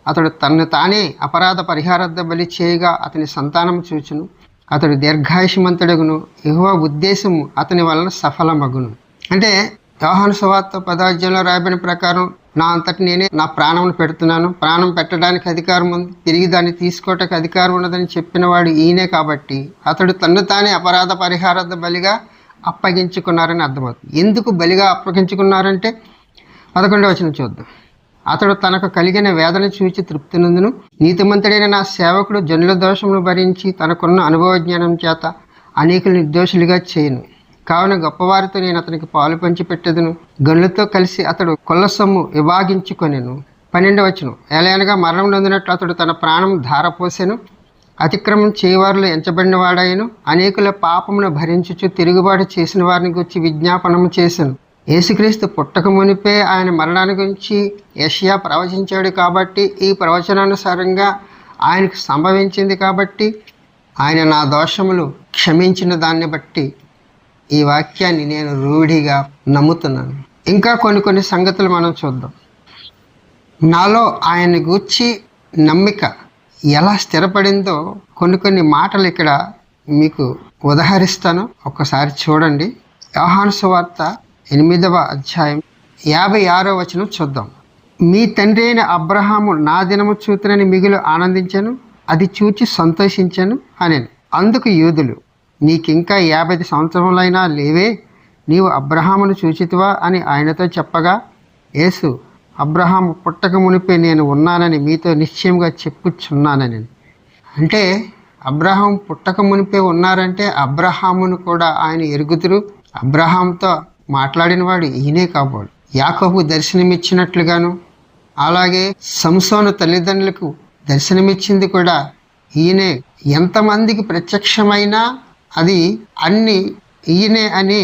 అతడు తన్ను తానే అపరాధ పరిహారార్థ బలి చేయగా అతని సంతానం చూచును. అతడు దీర్ఘాయుష్మంతుడగును, యెహోవా ఉద్దేశము అతని వలన సఫలమగును. అంటే యోహాను సువార్త 10వ అధ్యాయంలో రాయబడిన ప్రకారం నా అంతటి నేనే నా ప్రాణమును పెడుతున్నాను, ప్రాణం పెట్టడానికి అధికారం ఉంది, తిరిగి దాన్ని తీసుకోవటానికి అధికారం ఉన్నదని చెప్పిన వాడు ఈయనే. కాబట్టి అతడు తన్ను తానే అపరాధ పరిహారార్థ బలిగా అప్పగించుకున్నారని అర్థమవుతుంది. ఎందుకు బలిగా అప్పగించుకున్నారంటే 11వ వచనం చూద్దాం. అతడు తనకు కలిగిన వేదన చూచి తృప్తి నందును, నీతిమంతుడైన నా సేవకుడు జనుల దోషమును భరించి తనకున్న అనుభవ జ్ఞానం చేత అనేకులు నిర్దోషులుగా చేయను. కావున గొప్పవారితో నేను అతనికి పాలు పంచి పెట్టెదను, గనులతో కలిసి అతడు కొల్ల సొమ్ము విభాగించుకొనెను. 12వ వచనం. ఏలయనగా మరణం నొందినట్లు అతడు తన ప్రాణం ధారపోసెను, అతిక్రమం చేయవారిలో ఎంచబడిన వాడాయను, అనేకుల పాపమును భరించుచు తిరుగుబాటు చేసిన వారిని గురించి విజ్ఞాపనము చేశాను. యేసుక్రీస్తు పుట్టక మునిపే ఆయన మరణాన్ని గురించి యెషయా ప్రవచించాడు. కాబట్టి ఈ ప్రవచనానుసారంగా ఆయనకు సంభవించింది. కాబట్టి ఆయన నా దోషములు క్షమించిన దాన్ని బట్టి ఈ వాక్యాన్ని నేను రూఢిగా నమ్ముతున్నాను. ఇంకా కొన్ని సంగతులు మనం చూద్దాం. నాలో ఆయన్ని గూర్చి నమ్మిక ఎలా స్థిరపడిందో కొన్ని మాటలు ఇక్కడ మీకు ఉదహరిస్తాను. ఒక్కసారి చూడండి. యోహాను సువార్త 8వ అధ్యాయం 56వ వచనం చూద్దాం. మీ తండ్రి అయిన అబ్రహాము నా దినము చూతునని మిగులు ఆనందించాను, అది చూచి సంతోషించాను అనెను. అందుకు యూదులు, నీకింకా 50 సంవత్సరములైనా లేవే, నీవు అబ్రహామును చూచితివా అని ఆయనతో చెప్పగా, యేసు, అబ్రహాము పుట్టక మునిపే నేను ఉన్నానని మీతో నిశ్చయంగా చెప్పుచున్నానని. అంటే అబ్రహాం పుట్టక మునిపే ఉన్నారంటే అబ్రహామును కూడా ఆయన ఎరుగుదురు. అబ్రహాంతో మాట్లాడినవాడు ఈయనే కాబోడు. యాకోబు దర్శనమిచ్చినట్లుగాను, అలాగే సంసోను తల్లిదండ్రులకు దర్శనమిచ్చింది కూడా ఈయనే. ఎంతమందికి ప్రత్యక్షమైనా అది అన్ని ఈయనే అని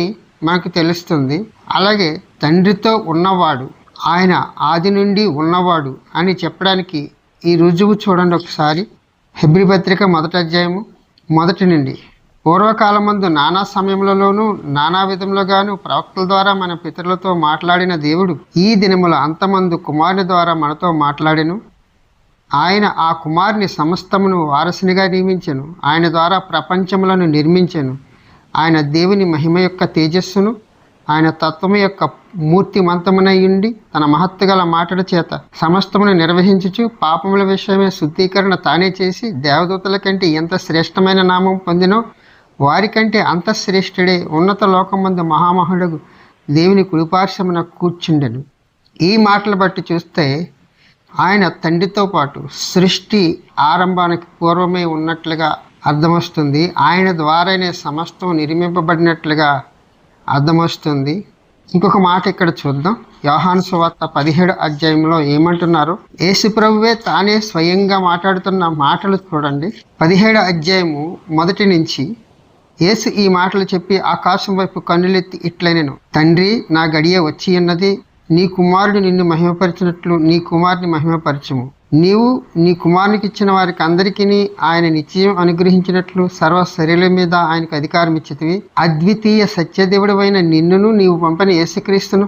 మనకు తెలుస్తుంది. అలాగే తండ్రితో ఉన్నవాడు, ఆయన ఆది నుండి ఉన్నవాడు అని చెప్పడానికి ఈ రుజువు చూడండి ఒకసారి. హెబ్రీ పత్రిక 1వ అధ్యాయము 1 నుండి. పూర్వకాలమందు నానా సమయములలోనూ నానా విధములుగాను ప్రవక్తల ద్వారా మన పితరులతో మాట్లాడిన దేవుడు ఈ దినముల అంతమందు కుమారుని ద్వారా మనతో మాట్లాడెను. ఆయన ఆ కుమారుని సమస్తమును వారసునిగా నియమించెను. ఆయన ద్వారా ప్రపంచములను నిర్మించెను. ఆయన దేవుని మహిమ యొక్క తేజస్సును, ఆయన తత్వము యొక్క మూర్తిమంతమునయుండి తన మహత్తుగల మాటల చేత సమస్తమును నిర్వహించుచు పాపముల విషయమే శుద్ధీకరణ తానే చేసి దేవదూతల కంటే ఎంత శ్రేష్టమైన నామం పొందినో వారికంటే అంతఃశ్రేష్ఠుడే ఉన్నత లోకమందు మహామహుడు దేవుని కుడిపార్శ్వమున కూర్చుండెను. ఈ మాటలు బట్టి చూస్తే ఆయన తండ్రితో పాటు సృష్టి ఆరంభానికి పూర్వమే ఉన్నట్లుగా అర్థమొస్తుంది. ఆయన ద్వారానే సమస్తం నిర్మింపబడినట్లుగా అర్థమొస్తుంది. ఇంకొక మాట ఇక్కడ చూద్దాం. యోహాను సువార్త 17వ అధ్యాయంలో ఏమంటున్నారు? యేసుప్రభువే తానే స్వయంగా మాట్లాడుతున్న మాటలు చూడండి. 17వ అధ్యాయము 1 నుంచి యేసు ఈ మాటలు చెప్పి ఆకాశం వైపు కన్నులెత్తి ఇట్లనెను, తండ్రి, నా గడియ వచ్చి ఉన్నది, నీ కుమారుడు నిన్ను మహిమపరిచినట్లు నీ కుమారుని మహిమపరచుము. నీవు నీ కుమారునికి ఇచ్చిన వారికి అందరికీ ఆయన నిత్యం అనుగ్రహించినట్లు సర్వ శరీరం మీద ఆయనకు అధికారం ఇచ్చితివి. అద్వితీయ సత్యదేవుడవైన నిన్నును నీవు పంపిన యేసుక్రీస్తును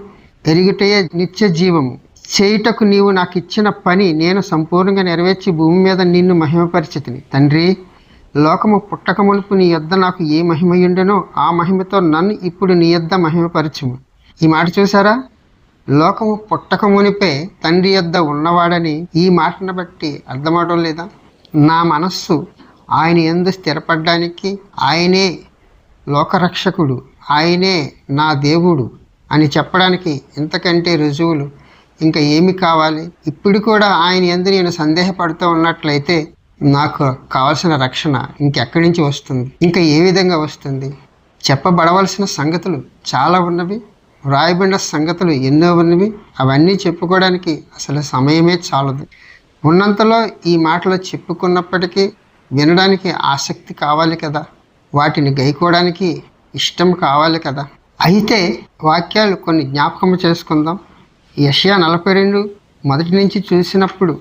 ఎరుగుటయే నిత్య జీవము. చేయుటకు నీవు నాకు ఇచ్చిన పని నేను సంపూర్ణంగా నెరవేర్చి భూమి మీద నిన్ను మహిమపరిచితిని. తండ్రి, లోకము పుట్టక మునుపు నీ యొద్ద నాకు ఏ మహిమయుండెనో ఆ మహిమతో నన్ను ఇప్పుడు నీ యొద్ద మహిమపరచుము. ఈ మాట చూసారా? లోకము పుట్టక మునిపే తండ్రి యొద్ద ఉన్నవాడని ఈ మాటను బట్టి అర్థమవడం లేదా? నా మనస్సు ఆయన యందు స్థిరపడడానికి ఆయనే లోకరక్షకుడు, ఆయనే నా దేవుడు అని చెప్పడానికి ఇంతకంటే రుజువులు ఇంకా ఏమి కావాలి? ఇప్పుడు కూడా ఆయన యందు నేను సందేహపడుతూ ఉన్నట్లయితే నాకు కావాల్సిన రక్షణ ఇంకెక్కడి నుంచి వస్తుంది? ఇంకా ఏ విధంగా వస్తుంది? చెప్పబడవలసిన సంగతులు చాలా ఉన్నవి, వ్రాయబడిన సంగతులు ఎన్నో ఉన్నవి. అవన్నీ చెప్పుకోవడానికి అసలు సమయమే చాలదు. ఉన్నంతలో ఈ మాటలు చెప్పుకున్నప్పటికీ వినడానికి ఆసక్తి కావాలి కదా, వాటిని గైకోవడానికి ఇష్టం కావాలి కదా. అయితే వాక్యాలు కొన్ని జ్ఞాపకం చేసుకుందాం. యెషయా 42 మొదటి నుంచి చూసినప్పుడు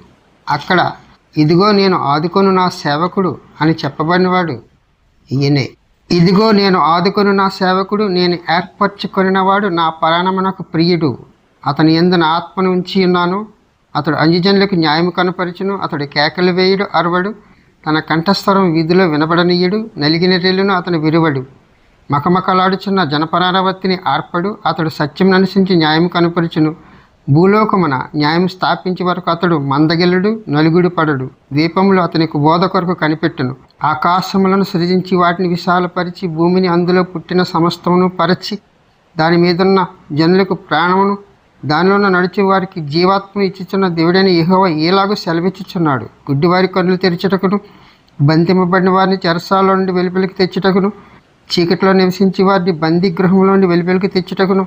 అక్కడ ఇదిగో నేను ఆదుకొను నా సేవకుడు అని చెప్పబడినవాడు ఈయనే. ఇదిగో నేను ఆదుకొను నా సేవకుడు, నేను ఏర్పరచుకొనినవాడు, నా ప్రాణమునకు ప్రియుడు. అతని యందు నా ఆత్మను ఉంచి ఉన్నాను. అతడు అన్యజనులకు న్యాయము కనపరచును. అతడు కేకలు వేయుడు, అరవడు. తన కంఠస్వరం వీధిలో వినబడనీయుడు. నలిగిన రేలును అతను విరువడు. మకమకలాడుచున్న జనపరారవత్తిని ఆర్పడు. అతడు సత్యం అనుసరించి న్యాయం కనపరచును. భూలోకమున న్యాయం స్థాపించే వరకు అతడు మందగిల్లుడు, నలుగుడు పడడు. ద్వీపములు అతనికి బోధ కొరకు కనిపెట్టును. ఆకాశములను సృజించి వాటిని విశాలపరిచి భూమిని అందులో పుట్టిన సమస్తమును పరచి దాని మీదున్న జనులకు ప్రాణమును దానిలోన నడిచే వారికి జీవాత్మను ఇచ్చుచున్న దేవుడైన యెహోవా ఏలాగూ సెలవిచ్చుచున్నాడు. గుడ్డివారి కన్నులు తెరచుటకును, బంధింపబడిన వారిని చెరసాల నుండి వెలుపలికి తెచ్చుటకును, చీకట్లో నివసించి వారిని బందీగృహంలో నుండి వెలుపలికి తెచ్చుటకును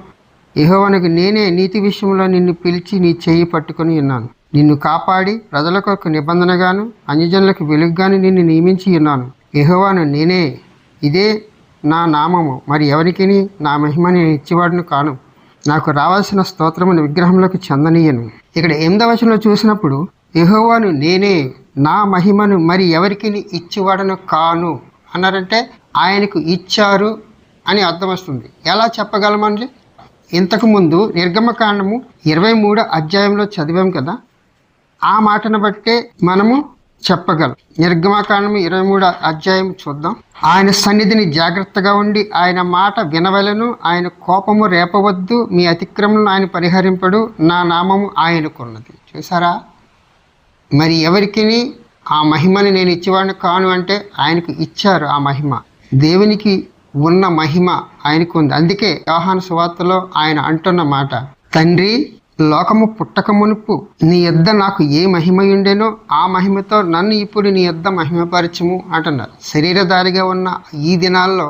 యెహోవానకు నేనే నీతి విషయంలో నిన్ను పిలిచి నీ చేయి పట్టుకొని ఉన్నాను. నిన్ను కాపాడి ప్రజల కొరకు నిబంధనగాను అన్యజనులకు వెలుగుగాను నిన్ను నియమించి ఉన్నాను. యెహోవాను నేనే, ఇదే నా నామము, మరి ఎవరికి నా మహిమని నేను ఇచ్చేవాడును కాను. నాకు రావాల్సిన స్తోత్రమును విగ్రహంలోకి చెందనీయను. ఇక్కడ 8వ వచనంలో చూసినప్పుడు యెహోవాను నేనే, నా మహిమను మరి ఎవరికి ఇచ్చేవాడును కాను అన్నారంటే ఆయనకు ఇచ్చారు అని అర్థం వస్తుంది. ఎలా చెప్పగలమండి? ఇంతకుముందు నిర్గమకాండము 23 అధ్యాయంలో చదివాం కదా, ఆ మాటను బట్టే మనము చెప్పగలం. నిర్గమకాండము 23 అధ్యాయం చూద్దాం. ఆయన సన్నిధిని జాగ్రత్తగా ఉండి ఆయన మాట వినవలను. ఆయన కోపము రేపవద్దు. మీ అతిక్రమలను ఆయన పరిహరింపడు. నా నామము ఆయనకున్నది. చూసారా? మరి ఎవరికి ఆ మహిమని నేను ఇచ్చేవాడిని కాను అంటే ఆయనకు ఇచ్చారు ఆ మహిమ. దేవునికి ఉన్న మహిమ ఆయనకు ఉంది. అందుకే యోహాను సువార్తలో ఆయన అంటున్న మాట, తండ్రి, లోకము పుట్టక మునుపు నీ యొద్ద నాకు ఏ మహిమయుండెనో ఆ మహిమతో నన్ను ఇప్పుడు నీ యొద్ద మహిమపరచము అంటున్నారు. శరీరధారిగా ఉన్న ఈ దినాల్లో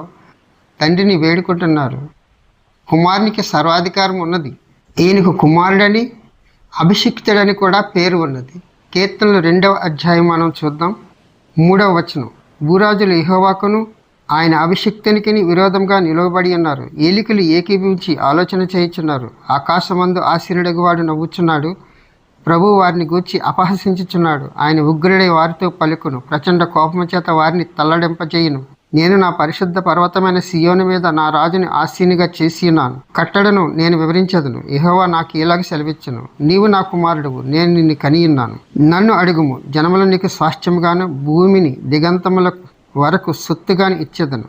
తండ్రిని వేడుకుంటున్నారు. కుమారునికి సర్వాధికారం ఉన్నది. ఈయనకు కుమారుడని, అభిషిక్తుడని కూడా పేరు ఉన్నది. కీర్తనలు 2వ అధ్యాయం మనం చూద్దాం. 3వ వచనం, భూరాజులు యెహోవాకును ఆయన అభిషిక్తునికి విరోధంగా నిలవబడి ఉన్నారు. ఏలికలు ఏకీభవించి ఆలోచన చేయుచున్నారు. ఆకాశమందు ఆశీనుడగువాడు నవ్వుచున్నాడు. ప్రభువు వారిని గూర్చి అపహసించుచున్నాడు. ఆయన ఉగ్రుడై వారితో పలుకును. ప్రచండ కోపము చేత వారిని తల్లడింపజేయును. నేను నా పరిశుద్ధ పర్వతమైన సియోను మీద నా రాజుని ఆసీనుగా చేసి ఉన్నాను. కట్టడను నేను వివరించదును. యెహోవా నాకు ఇలాగ సెలవిచ్చును, నీవు నా కుమారుడువు, నేను నిన్ను కనియున్నాను. నన్ను అడుగుము, జనములు నీకు స్వాస్థ్యముగాను భూమిని దిగంతములకు వరకు సొత్తుగాని ఇచ్చేదను.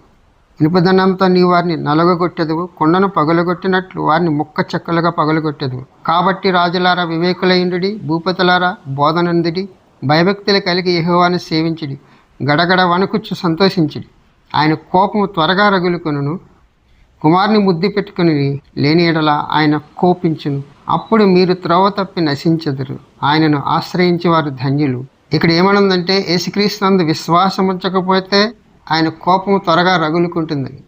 ఇనుపదనంతా నీ వారిని నలగొట్టెదవు. కొండను పగలగొట్టినట్లు వారిని ముక్క చెక్కలుగా పగలగొట్టెదవు. కాబట్టి రాజులారా వివేకులైండుడి, భూపతులారా బోధనందుడి, భయభక్తులు కలిగి యెహోవాను సేవించుడి, గడగడ వణుకుచ్చు సంతోషించుడి. ఆయన కోపము త్వరగా రగులుకొనును. కుమారుని ముద్దు పెట్టుకుని లేని ఎడల ఆయన కోపించును. అప్పుడు మీరు త్రోవ తప్పి నశించెదరు. ఆయనను ఆశ్రయించే వారు ధన్యులు. ఇక్కడ ఏమనుందంటే యేసుక్రీస్తునందు విశ్వాసం ఉంచకపోతే ఆయన కోపం త్వరగా రగులుకుంటుందని.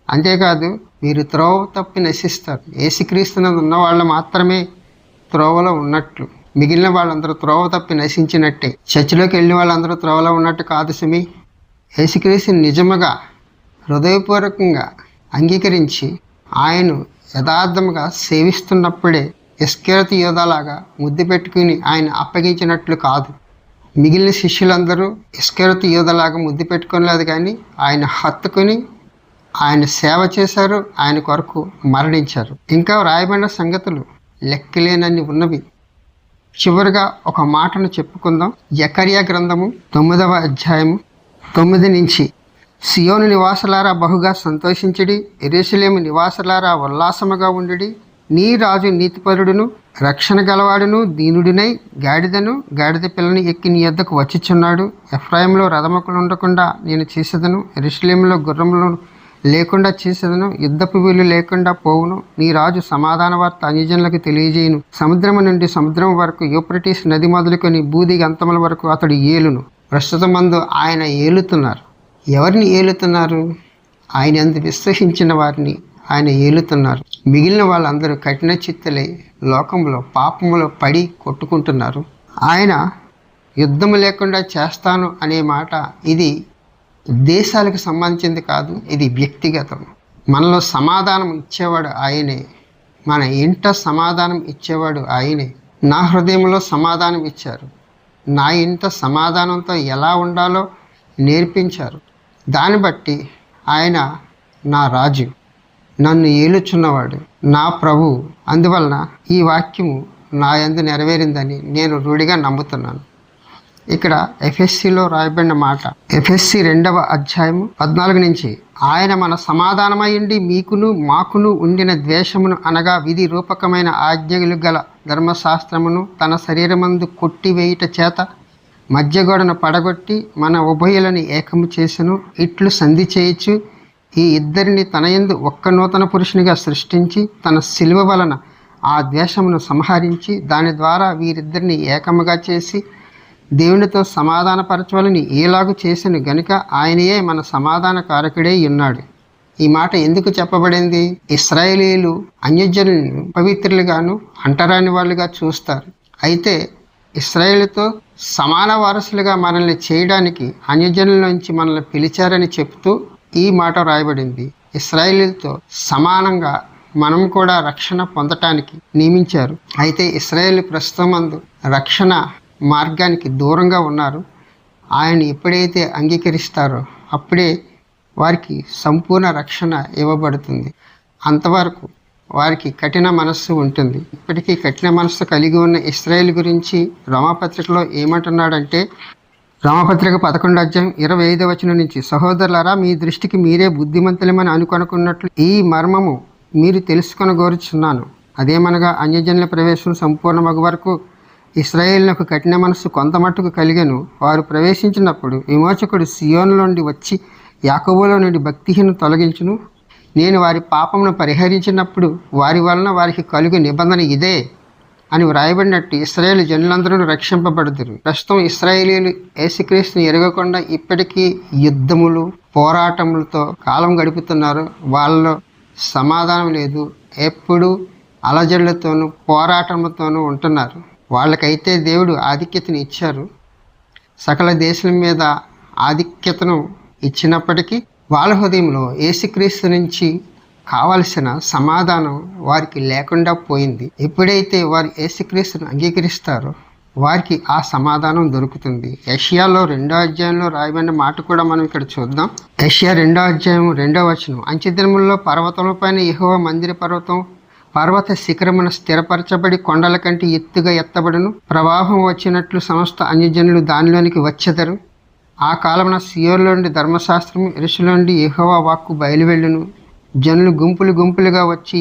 అంతేకాదు మీరు త్రోవ తప్పి నశిస్తారు. యేసుక్రీస్తునందు ఉన్న వాళ్ళు మాత్రమే త్రోవలో ఉన్నట్లు, మిగిలిన వాళ్ళందరూ త్రోవ తప్పి నశించినట్టే. చర్చిలోకి వెళ్ళిన వాళ్ళందరూ త్రోవలో ఉన్నట్టు కాదు సుమి. యేసుక్రీస్తుని నిజముగా హృదయపూర్వకంగా అంగీకరించి ఆయన్ను యథార్థముగా సేవిస్తున్నప్పుడే ఇస్కరియోతు యోధాలాగా ముద్దు పెట్టుకుని ఆయన అప్పగించినట్లు కాదు. మిగిలిన శిష్యులందరూ ఇస్కరియోతు యూదలాగా ముద్దు పెట్టుకోలేదు, కానీ ఆయన హత్తుకుని ఆయన సేవ చేశారు, ఆయన కొరకు మరణించారు. ఇంకా రాయబడిన సంగతులు లెక్కలేనన్ని ఉన్నవి. చివరిగా ఒక మాటను చెప్పుకుందాం. జకర్యా గ్రంథము 9వ అధ్యాయము 9 నుంచి, సియోను నివాసులారా బహుగా సంతోషించుడి, యెరూషలేము నివాసులారా ఉల్లాసముగా ఉండుడి. నీ రాజు నీతిపరుడును రక్షణ గలవాడును దీనుడినై గాడిద పిల్లని ఎక్కి నీ యొద్దకు వచ్చిచున్నాడు. ఎఫ్రాయిములో రథములు ఉండకుండా నేను చేసేదను, యెరూషలేములో గుర్రములు లేకుండా చేసేదను, యుద్ధపు వీలు లేకుండా పోవును. నీ రాజు సమాధాన వార్త అన్యజనులకు తెలియజేయును. సముద్రము నుండి సముద్రం వరకు, యూఫ్రటీస్ నది మొదలుకొని బూది అంతముల వరకు అతడు ఏలును. ప్రస్తుతమందు ఆయన ఏలుతున్నారు. ఎవరిని ఏలుతున్నారు? ఆయన యందు విశ్వసించిన వారిని ఆయన ఏలుతున్నారు. మిగిలిన వాళ్ళందరూ కఠిన చిత్తలై లోకంలో పాపములో పడి కొట్టుకుంటున్నారు. ఆయన యుద్ధము లేకుండా చేస్తాను అనే మాట ఇది దేశాలకు సంబంధించింది కాదు, ఇది వ్యక్తిగతం. మనలో సమాధానం ఇచ్చేవాడు ఆయనే, మన ఇంట సమాధానం ఇచ్చేవాడు ఆయనే. నా హృదయంలో సమాధానం ఇచ్చారు, నా ఇంట సమాధానంతో ఎలా ఉండాలో నేర్పించారు. దాన్ని బట్టి ఆయన నా రాజు, నన్ను ఏలుచున్నవాడు, నా ప్రభు. అందువలన ఈ వాక్యము నా యందు నెరవేరిందని నేను రూఢిగా నమ్ముతున్నాను. ఇక్కడ ఎఫెస్సిలో రాయబడిన మాట, ఎఫెస్సి 2వ అధ్యాయము 14 నుంచి, ఆయన మన సమాధానమయ్యుండి మీకును మాకును ఉండిన ద్వేషమును అనగా విధి రూపకమైన ఆజ్ఞలు గల ధర్మశాస్త్రమును తన శరీరమందు కొట్టివేయుట చేత మధ్యగోడను పడగొట్టి మన ఉభయులని ఏకము చేసెను. ఇట్లు సంధి చేయొచ్చు, ఈ ఇద్దరిని తన యందు ఒక్క నూతన పురుషునిగా సృష్టించి తన శిలువ వలన ఆ ద్వేషమును సంహరించి దాని ద్వారా వీరిద్దరిని ఏకముగా చేసి దేవునితో సమాధానపరచవాలని ఏలాగు చేసిన గనుక ఆయనయే మన సమాధాన కారకుడై ఉన్నాడు. ఈ మాట ఎందుకు చెప్పబడింది? ఇశ్రాయేలీయులు అన్యజనులను పవిత్రులుగాను అంటరాని వాళ్ళుగా చూస్తారు. అయితే ఇశ్రాయేలుతో సమాన వారసులుగా మనల్ని చేయడానికి అన్యజనుల నుంచి మనల్ని పిలిచారని చెప్తూ ఈ మాట రాయబడింది. ఇశ్రాయేలీలతో సమానంగా మనం కూడా రక్షణ పొందటానికి నియమించారు. అయితే ఇశ్రాయేలు ప్రస్తుతమందు రక్షణ మార్గానికి దూరంగా ఉన్నారు. ఆయన ఎప్పుడైతే అంగీకరిస్తారో అప్పుడే వారికి సంపూర్ణ రక్షణ ఇవ్వబడుతుంది. అంతవరకు వారికి కఠిన మనస్సు ఉంటుంది. ఇప్పటికీ కఠిన మనస్సు కలిగి ఉన్న ఇశ్రాయేల్ గురించి రోమాపత్రికలో ఏమంటున్నాడంటే, రోమాపత్రిక 11వ అధ్యాయం 25వ వచనం నుంచి, సహోదరులారా మీ దృష్టికి మీరే బుద్ధిమంతులమని అనుకొనుకున్నట్లు ఈ మర్మము మీరు తెలుసుకొనగోరుచున్నాను. అదేమనగా అన్యజనుల ప్రవేశం సంపూర్ణమగు వరకు ఇశ్రాయేలునకు కఠిన మనస్సు కొంత మట్టుకు కలిగెను. వారు ప్రవేశించినప్పుడు విమోచకుడు సియోను నుండి వచ్చి యాకోబులో నుండి భక్తిహీను తొలగించును. నేను వారి పాపమును పరిహరించినప్పుడు వారి వలన వారికి కలుగు నిబంధన ఇదే అని వ్రాయబడినట్టు ఇశ్రాయేలు జనులందరూ రక్షింపబడుదురు. ప్రస్తుతం ఇశ్రాయేలీయులు యేసుక్రీస్తుని ఎరగకుండా ఇప్పటికీ యుద్ధములు పోరాటములతో కాలం గడుపుతున్నారు. వాళ్ళలో సమాధానం లేదు, ఎప్పుడు అలజడులతోనూ పోరాటములతోనూ ఉంటున్నారు. వాళ్ళకైతే దేవుడు ఆధిక్యతను ఇచ్చారు, సకల దేశం మీద ఆధిక్యతను ఇచ్చినప్పటికీ వాళ్ళ హృదయంలో యేసుక్రీస్తు నుంచి కావలసిన సమాధానం వారికి లేకుండా పోయింది. ఎప్పుడైతే వారు యేసుక్రీస్తును అంగీకరిస్తారో వారికి ఆ సమాధానం దొరుకుతుంది. యెషయాలో 2వ అధ్యాయంలో రాయబడిన మాట కూడా మనం ఇక్కడ చూద్దాం. యెషయా 2వ అధ్యాయం 2వ వచనం, అంచెదినములలో పర్వతములపైన యెహోవా మందిర పర్వత శిఖరమున స్థిరపరచబడి కొండల కంటే ఎత్తుగా ఎత్తబడును. ప్రవాహం వచ్చినట్లు సమస్త అన్యజనులు దానిలోనికి వచ్చెదరు. ఆ కాలమున సియోనులో నుండి ధర్మశాస్త్రము, యెరూషలేములో నుండి యెహోవా వాక్కు బయలువెళ్ళును. జనులు గుంపులు గుంపులుగా వచ్చి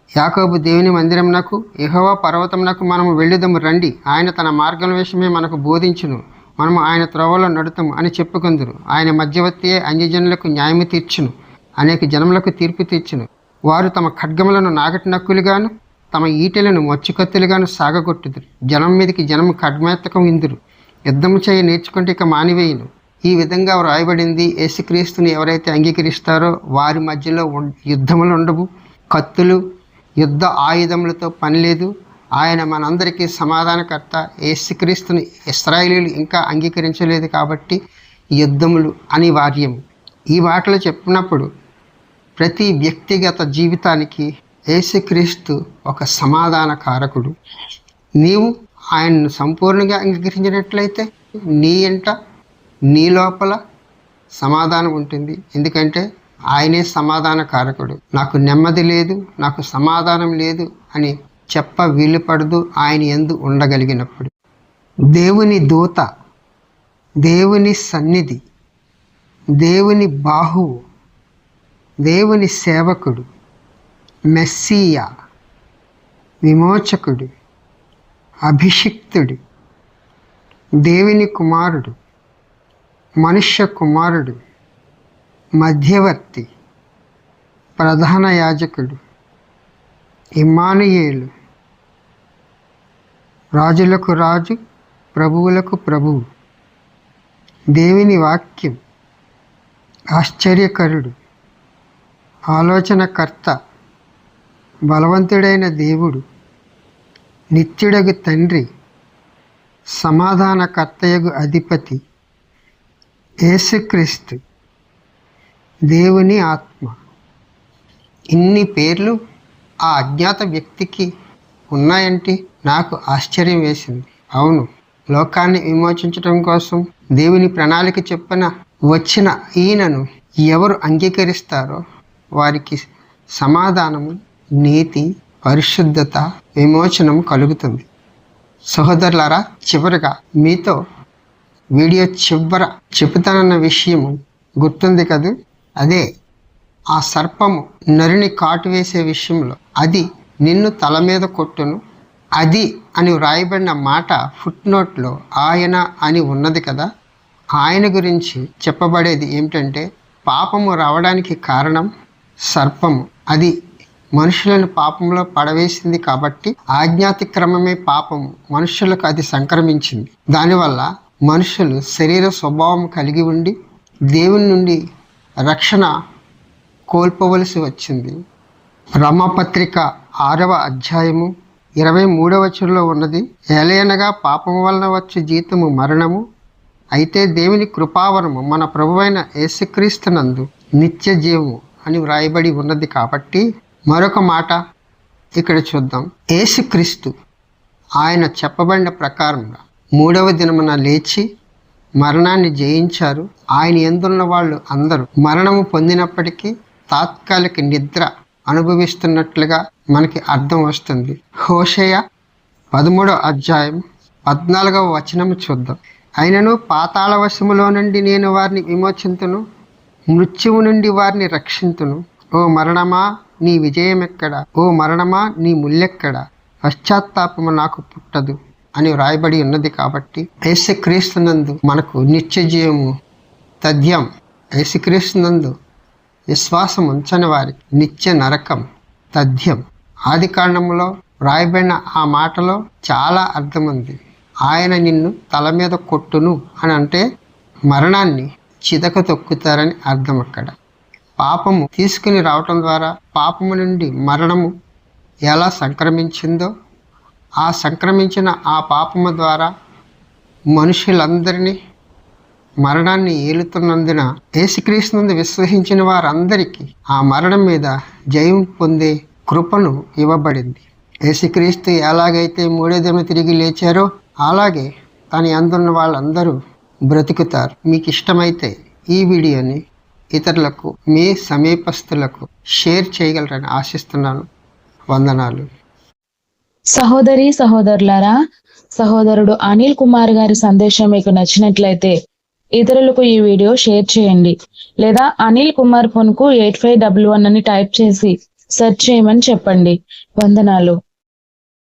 యాకోబు దేవుని మందిరమునకు, యెహోవా పర్వతమునకు మనము వెళ్ళుదము రండి, ఆయన తన మార్గం విషయమే మనకు బోధించును, మనము ఆయన త్రోవలో నడుతాము అని చెప్పుకొందురు. ఆయన మధ్యవర్తియే అన్యజనులకు న్యాయము తీర్చును, అనేక జనములకు తీర్పు తీర్చును. వారు తమ ఖడ్గములను నాగటి నక్కులుగాను తమ ఈటెలను మొచ్చుకత్తులుగాను సాగగొట్టుదురు. జనం మీదకి జనము ఖడ్గమెత్తకం ఇందురు, యుద్ధము చేయ నేర్చుకుంటే ఇక మానివేయును. ఈ విధంగా వ్రాయబడింది. యేసుక్రీస్తుని ఎవరైతే అంగీకరిస్తారో వారి మధ్యలో యుద్ధములు ఉండవు, కత్తులు యుద్ధ ఆయుధములతో పని లేదు. ఆయన మనందరికీ సమాధానకర్త. యేసుక్రీస్తుని ఇశ్రాయేలీయులు ఇంకా అంగీకరించలేదు కాబట్టి యుద్ధములు అనివార్యం. ఈ మాటలు చెప్పినప్పుడు ప్రతి వ్యక్తిగత జీవితానికి యేసుక్రీస్తు ఒక సమాధాన కారకుడు. నీవు ఆయన్ను సంపూర్ణంగా అంగీకరించినట్లయితే నీ ఇంట నీ లోపల సమాధానం ఉంటుంది. ఎందుకంటే ఆయనే సమాధాన కారకుడు. నాకు నెమ్మది లేదు, నాకు సమాధానం లేదు అని చెప్ప వీలుపడదు ఆయన యందు ఉండగలిగినప్పుడు. దేవుని దూత, దేవుని సన్నిధి, దేవుని బాహువు, దేవుని సేవకుడు, మెస్సియా, విమోచకుడు, అభిషిక్తుడు, దేవుని కుమారుడు, మనుష్య కుమారుడు, మధ్యవర్తి, ప్రధాన యాజకుడు, ఇమ్మానుయేలు, రాజులకు రాజు, ప్రభువులకు ప్రభువు, దేవుని వాక్యం, ఆశ్చర్యకరుడు, ఆలోచనకర్త, బలవంతుడైన దేవుడు, నిత్యుడగు తండ్రి, సమాధానకర్తయగు అధిపతి, యేసుక్రీస్తు, దేవుని ఆత్మ. ఇన్ని పేర్లు ఆ అజ్ఞాత వ్యక్తికి ఉన్నాయంటే నాకు ఆశ్చర్యం వేసింది. అవును, లోకాన్ని విమోచించడం కోసం దేవుని ప్రణాళిక చొప్పున వచ్చిన ఈయనను ఎవరు అంగీకరిస్తారో వారికి సమాధానము, నీతి, పరిశుద్ధత, విమోచనం కలుగుతుంది. సహోదరులారా, చివరిగా మీతో వీడియో చివర చెబుతానన్న విషయము గుర్తుంది కదూ? అదే ఆ సర్పము నరుని కాటు వేసే విషయంలో అది నిన్ను తల మీద కొట్టును, అది అని వ్రాయబడిన మాట ఫుట్ నోట్లో ఆయన అని ఉన్నది కదా. ఆయన గురించి చెప్పబడేది ఏమిటంటే పాపము రావడానికి కారణం సర్పము. అది మనుషులను పాపంలో పడవేసింది కాబట్టి ఆజ్ఞాతిక్రమమే పాపము మనుషులకు అది సంక్రమించింది. దానివల్ల మనుషులు శరీర స్వభావం కలిగి ఉండి దేవుని నుండి రక్షణ కోల్పోవలసి వచ్చింది. రమపత్రిక 6వ అధ్యాయము 23వ వచనంలో ఉన్నది, ఏలయనగా పాపం వలన వచ్చే జీతము మరణము, అయితే దేవుని కృపావరము మన ప్రభువైన యేసుక్రీస్తునందు నిత్య జీవము అని వ్రాయబడి ఉన్నది. కాబట్టి మరొక మాట ఇక్కడ చూద్దాం. యేసుక్రీస్తు ఆయన చెప్పబడిన ప్రకారంగా 3వ దినమున లేచి మరణాన్ని జయించారు. ఆయన యందున్న వాళ్ళు అందరూ మరణము పొందినప్పటికీ తాత్కాలిక నిద్ర అనుభవిస్తున్నట్లుగా మనకి అర్థం వస్తుంది. హోషేయ 13వ అధ్యాయం 14వ వచనము చూద్దాం. అయినను పాతాళ వశములో నుండి నేను వారిని విమోచింతును, మృత్యువు నుండి వారిని రక్షింతును. ఓ మరణమా నీ విజయం ఎక్కడ? ఓ మరణమా నీ ముల్లెక్కడ? పశ్చాత్తాపము నాకు పుట్టదు అని వ్రాయబడి ఉన్నది. కాబట్టి యేసుక్రీస్తునందు మనకు నిత్య జీవము తథ్యం. యేసుక్రీస్తునందు విశ్వాసం ఉంచని వారికి నిత్య నరకం తథ్యం. ఆది కాండములో వ్రాయబడిన ఆ మాటలో చాలా అర్థం ఉంది. ఆయన నిన్ను తల మీద కొట్టును అని అంటే మరణాన్ని చితక తొక్కుతారని అర్థం. అక్కడ పాపము తీసుకుని రావటం ద్వారా పాపము నుండి మరణము ఎలా సంక్రమించిందో, ఆ సంక్రమించిన ఆ పాపము ద్వారా మనుషులందరినీ మరణాన్ని ఏలుతున్నందున యేసుక్రీస్తునందు విశ్వసించిన వారందరికీ ఆ మరణం మీద జయం పొందే కృపను ఇవ్వబడింది. యేసుక్రీస్తు ఎలాగైతే 3వ దినం తిరిగి లేచారో అలాగే తన యందున్న వాళ్ళందరూ బ్రతుకుతారు. మీకు ఇష్టమైతే ఈ వీడియోని ఇతరులకు, మీ సమీపస్తులకు షేర్ చేయగలరని ఆశిస్తున్నాను. వందనాలు. సహోదరి సహోదరులారా, సహోదరుడు అనిల్ కుమార్ గారి సందేశం మీకు నచ్చినట్లయితే ఇతరులకు ఈ వీడియో షేర్ చేయండి. లేదా అనిల్ కుమార్ ఫోన్ కు 8511 అని టైప్ చేసి సెర్చ్ చేయమని చెప్పండి. వందనాలు.